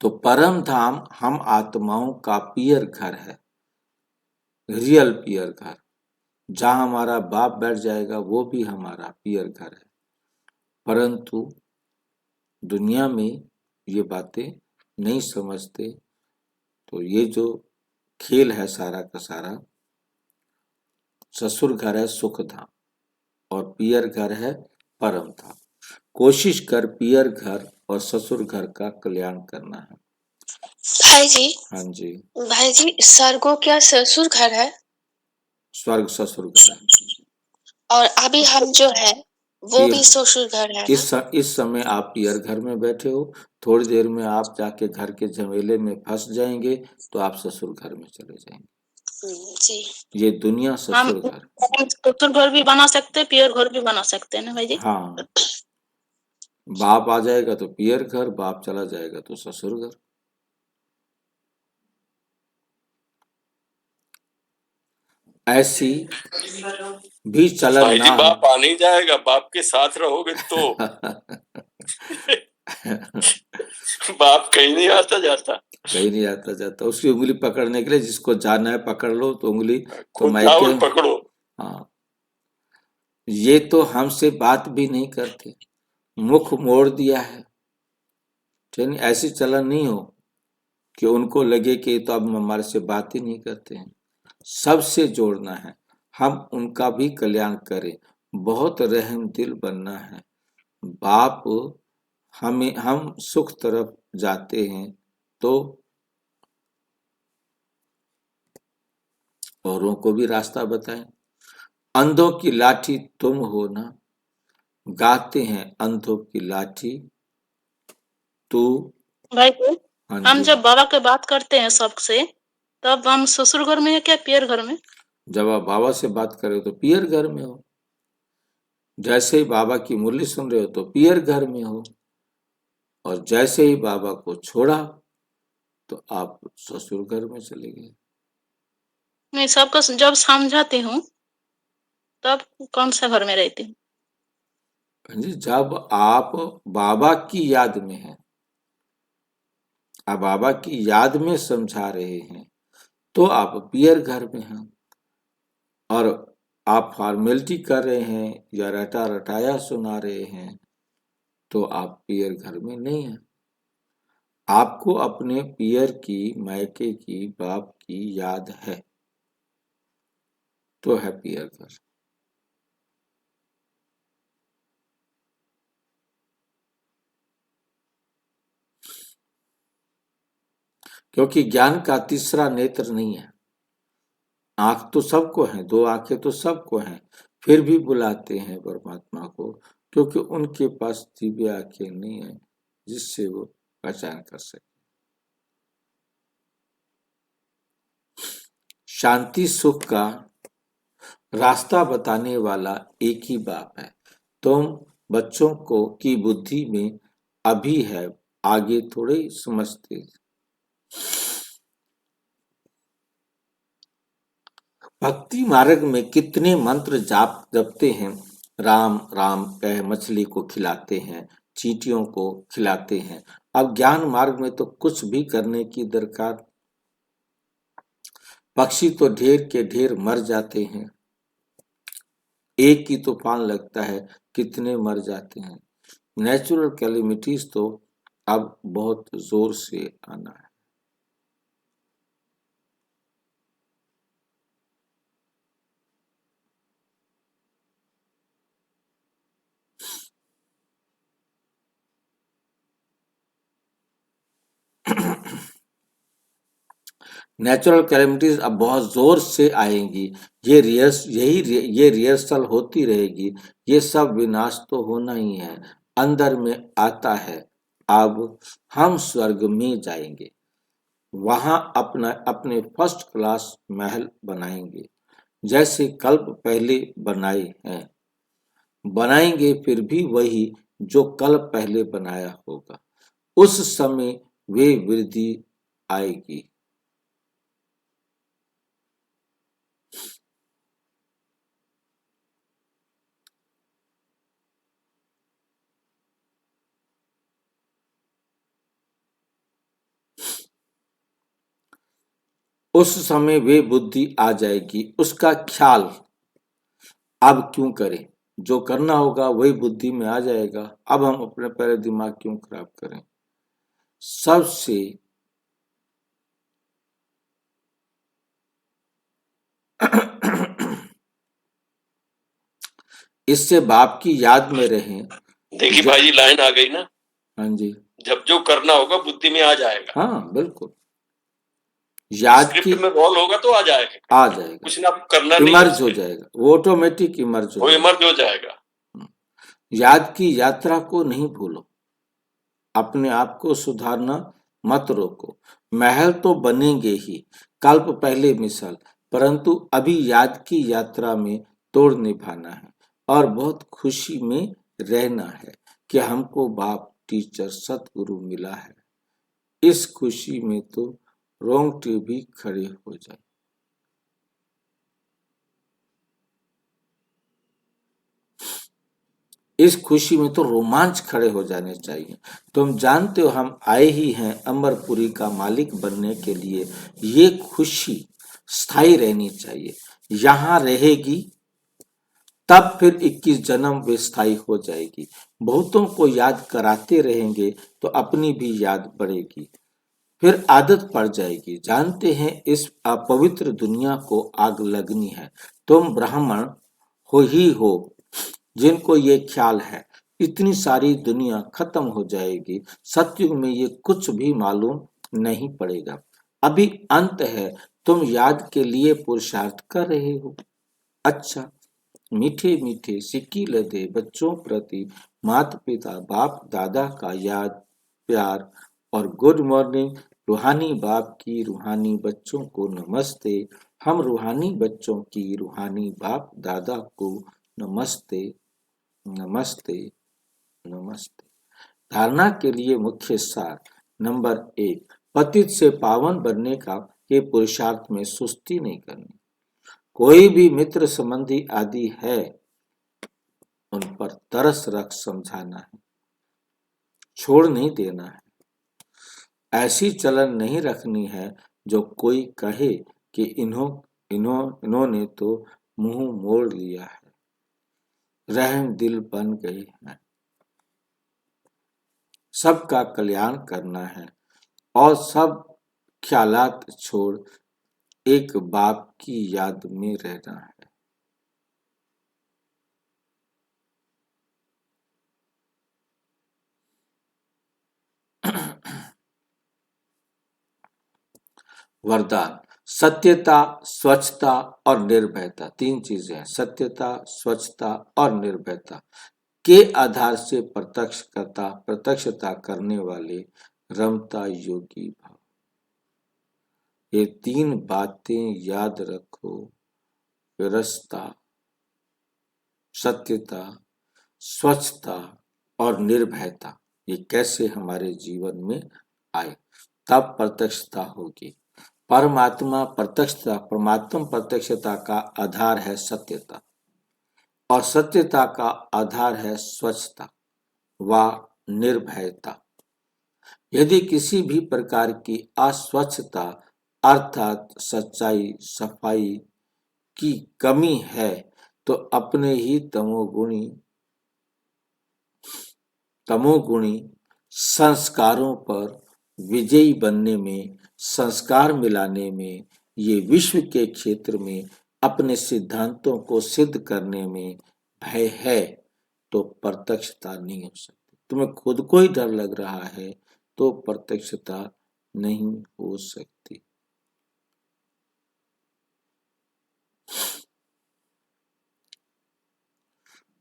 तो परम धाम हम आत्माओं का पियर घर है, रियल पियर घर, जहाँ हमारा बाप बैठ जाएगा वो भी हमारा पियर घर है। परंतु दुनिया में ये बातें नहीं समझते, तो ये जो खेल है सारा का सारा, ससुर घर है सुख धाम और पियर घर है परम धाम। कोशिश कर पियर घर और ससुर घर का कल्याण करना है। भाई जी हाँ जी, भाई जी स्वर्गो क्या ससुर घर है स्वर्ग ससुर घर है। और अभी हम जो है वो ये भी ससुर घर है ना? इस समय आप पियर घर में बैठे हो, थोड़ी देर में आप जाके घर के झमेले में फंस जाएंगे तो आप ससुर घर में चले जाएंगे। जी ये दुनिया हम ससुर घर। ससुर घर भी बना सकते हैं, पियर घर भी बना सकते हैं ना भाई जी। हाँ, बाप आ जाएगा तो पियर घर, बाप चला जाएगा तो ससुर घर। ऐसी भी चलन भाई जी ना बाप हो। आ नहीं जाएगा, बाप के साथ रहोगे तो। बाप कहीं नहीं आता जाता, कहीं नहीं आता जाता, उसकी उंगली पकड़ने के लिए जिसको जाना है पकड़ लो, तो उंगली तो खुद जाओ और मायके। पकड़ो। हाँ, ये तो हमसे बात भी नहीं करते, मुख मोड़ दिया है। ठीक, ऐसी चलन नहीं हो कि उनको लगे कि ये तो अब हमारे से बात ही नहीं करते हैं। सबसे जोड़ना है, हम उनका भी कल्याण करें, बहुत रहम दिल बनना है। बाप हम सुख तरफ जाते हैं तो औरों को भी रास्ता बताएं। अंधों की लाठी तुम हो ना, गाते हैं अंधों की लाठी तू। भाई जी हाँ हम जी, जब बाबा के बात करते हैं सबसे, तब हम ससुर घर में या क्या पियर घर में? जब आप बाबा से बात कर रहे हो तो पियर घर में हो, जैसे ही बाबा की मुरली सुन रहे हो तो पियर घर में हो, और जैसे ही बाबा को छोड़ा तो आप ससुर घर में चले गए। मैं सबको जब समझाती हूँ तब कौन सा घर में रहती हूँ। हाँ जी, जब आप बाबा की याद में हैं, आप बाबा की याद में समझा रहे हैं तो आप पियर घर में हैं, और आप फॉर्मेलिटी कर रहे हैं या रटा रटाया सुना रहे हैं तो आप पियर घर में नहीं हैं। आपको अपने पियर की, मायके की, बाप की याद है तो है पियर घर। क्योंकि ज्ञान का तीसरा नेत्र नहीं है। आंख तो सबको है, दो आंखें तो सबको हैं, फिर भी बुलाते हैं परमात्मा को, क्योंकि उनके पास दिव्य आंखें नहीं है जिससे वो पहचान कर सके। शांति सुख का रास्ता बताने वाला एक ही बाप है। तुम बच्चों को की बुद्धि में अभी है, आगे थोड़े ही समझते। भक्ति मार्ग में कितने मंत्र जपते हैं। राम राम कह मछली को खिलाते हैं, चींटियों को खिलाते हैं। अब ज्ञान मार्ग में तो कुछ भी करने की दरकार। पक्षी तो ढेर के ढेर मर जाते हैं, एक ही तूफान लगता है कितने मर जाते हैं। नेचुरल कैलेमिटीज तो अब बहुत जोर से आना है। नेचुरल कैलेमिटीज अब बहुत जोर से आएंगी। ये रिहर्सल होती रहेगी। ये सब विनाश तो होना ही है, अंदर में आता है। अब हम स्वर्ग में जाएंगे, वहां अपने फर्स्ट क्लास महल बनाएंगे, जैसे कल्प पहले बनाए हैं। बनाएंगे फिर भी वही जो कल पहले बनाया होगा। उस समय वे वृद्धि आएगी। उस समय वे बुद्धि आ जाएगी। उसका ख्याल अब क्यों करें, जो करना होगा वही बुद्धि में आ जाएगा। अब हम अपने पहले दिमाग क्यों खराब करें। सबसे इससे बाप की याद में रहें। देखिए भाई जी, लाइन आ गई ना। हाँ जी, जब जो करना होगा बुद्धि में आ जाएगा। हाँ बिल्कुल, याद की स्क्रिप्ट में रोल होगा तो आ जाएगा, आ जाएगा, कुछ ना करना नहीं, इमर्ज हो जाएगा, वो ऑटोमेटिक इमर्ज हो वो जाएगा। इमर्ज हो जाएगा। याद की यात्रा को नहीं भूलो, अपने आप को सुधारना मत रोको। महल तो बनेंगे ही, कल्प पहले मिसाल, परंतु अभी याद की यात्रा में तोड़ निभाना है और बहुत खुशी में रहना है कि हमको बाप, टीचर, सतगुरु मिला है। इस खुशी में तो रोंगटे भी खड़े हो जाए। इस खुशी में तो रोमांच खड़े हो जाने चाहिए। तुम जानते हो हम आए ही हैं अमरपुरी का मालिक बनने के लिए। ये खुशी स्थायी रहनी चाहिए। यहाँ रहेगी तब फिर 21 जन्म वे स्थायी हो जाएगी। बहुतों को याद कराते रहेंगे तो अपनी भी याद बढ़ेगी, फिर आदत पड़ जाएगी। जानते हैं इस अपवित्र दुनिया को आग लगनी है। तुम ब्राह्मण हो जिनको ये ख्याल है इतनी सारी दुनिया खत्म हो जाएगी। सतयुग में ये कुछ भी मालूम नहीं पड़ेगा। अभी अंत है, तुम याद के लिए पुरुषार्थ कर रहे हो। अच्छा, मीठे मीठे सिक्की लदे बच्चों प्रति माता पिता बाप दादा का याद, प्यार और गुड मॉर्निंग। रूहानी बाप की रूहानी बच्चों को नमस्ते। हम रूहानी बच्चों की रूहानी बाप दादा को नमस्ते नमस्ते नमस्ते। धारणा के लिए मुख्य सार। नंबर 1, पतित से पावन बनने का के पुरुषार्थ में सुस्ती नहीं करनी। कोई भी मित्र संबंधी आदि है उन पर तरस रख समझाना है, छोड़ नहीं देना है। ऐसी चलन नहीं रखनी है जो कोई कहे कि इन्होंने तो मुंह मोड़ लिया है, रहम दिल बन गए हैं। सबका कल्याण करना है, और सब ख्यालात छोड़ एक बाप की याद में रहना है। वरदान, सत्यता, स्वच्छता और निर्भयता, 3 चीजें हैं। सत्यता, स्वच्छता और निर्भयता के आधार से प्रत्यक्षता करने वाले रमता योगी भाव। ये 3 बातें याद रखो, विरसता, सत्यता, स्वच्छता और निर्भयता, ये कैसे हमारे जीवन में आए, तब प्रत्यक्षता होगी। परमात्मा प्रत्यक्षता का आधार है सत्यता, और सत्यता का आधार है स्वच्छता व निर्भयता। यदि किसी भी प्रकार की अस्वच्छता अर्थात सच्चाई, सफाई की कमी है तो अपने ही तमोगुणी संस्कारों पर विजयी बनने में, संस्कार मिलाने में, ये विश्व के क्षेत्र में अपने सिद्धांतों को सिद्ध करने में भय है तो प्रत्यक्षता नहीं हो सकती। तुम्हें खुद को ही डर लग रहा है तो प्रत्यक्षता नहीं हो सकती।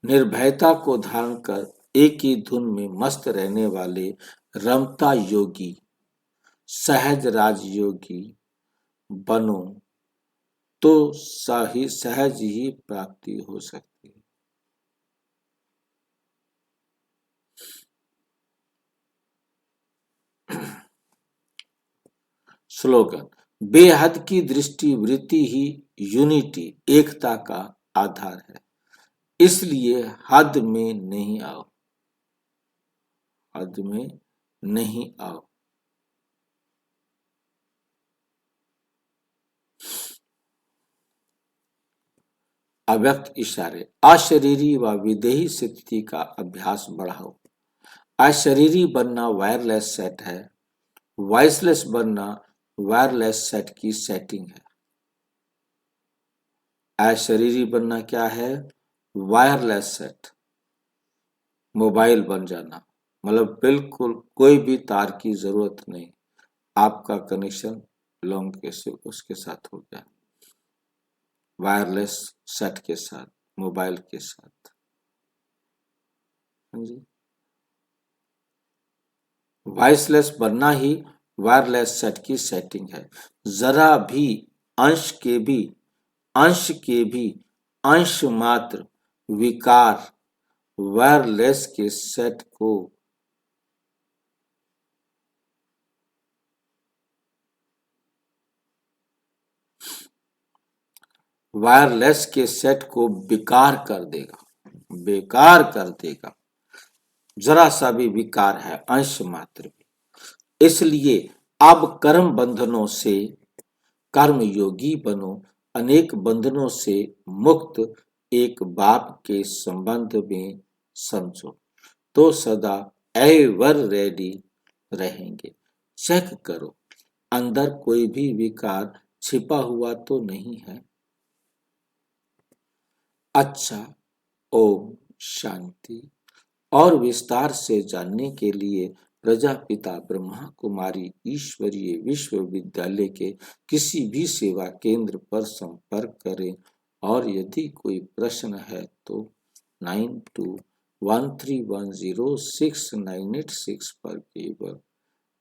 निर्भयता को धारण कर एक ही धुन में मस्त रहने वाले रमता योगी, सहज राजयोगी बनो तो सहज ही प्राप्ति हो सकती है। स्लोगन, बेहद की दृष्टि वृत्ति ही यूनिटी, एकता का आधार है, इसलिए हद में नहीं आओ, हद में नहीं आओ। अव्यक्त इशारे, अशरीरी व विदेही स्थिति का अभ्यास बढ़ाओ। अशरीरी बनना वायरलेस सेट है, वॉइसलेस बनना वायरलेस सेट की सेटिंग है। अशरीरी बनना क्या है? वायरलेस सेट, मोबाइल बन जाना, मतलब बिल्कुल कोई भी तार की जरूरत नहीं, आपका कनेक्शन लॉन्ग के से उसके साथ हो गया, वायरलेस सेट के साथ, मोबाइल के साथ। जी, वॉइसलेस बनना ही वायरलेस सेट की सेटिंग है। जरा भी अंश के भी अंश मात्र विकार वायरलेस के सेट को बेकार कर देगा, जरा सा भी विकार है, अंश मात्र भी। इसलिए अब कर्म बंधनों से कर्म योगी बनो, अनेक बंधनों से मुक्त एक बाप के संबंध में समझो तो सदा एवर रेडी रहेंगे। चेक करो अंदर कोई भी विकार छिपा हुआ तो नहीं है। अच्छा, ओम शांति। और विस्तार से जानने के लिए प्रजापिता ब्रह्मा कुमारी ईश्वरीय विश्वविद्यालय के किसी भी सेवा केंद्र पर संपर्क करें, और यदि कोई प्रश्न है तो 9213106986 पर केवल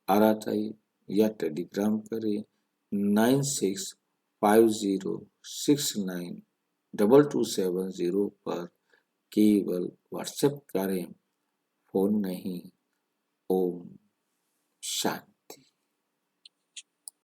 RTI या टेलीग्राम करें। 9650692270 पर केवल व्हाट्सएप करें, फोन नहीं। ओम शांति।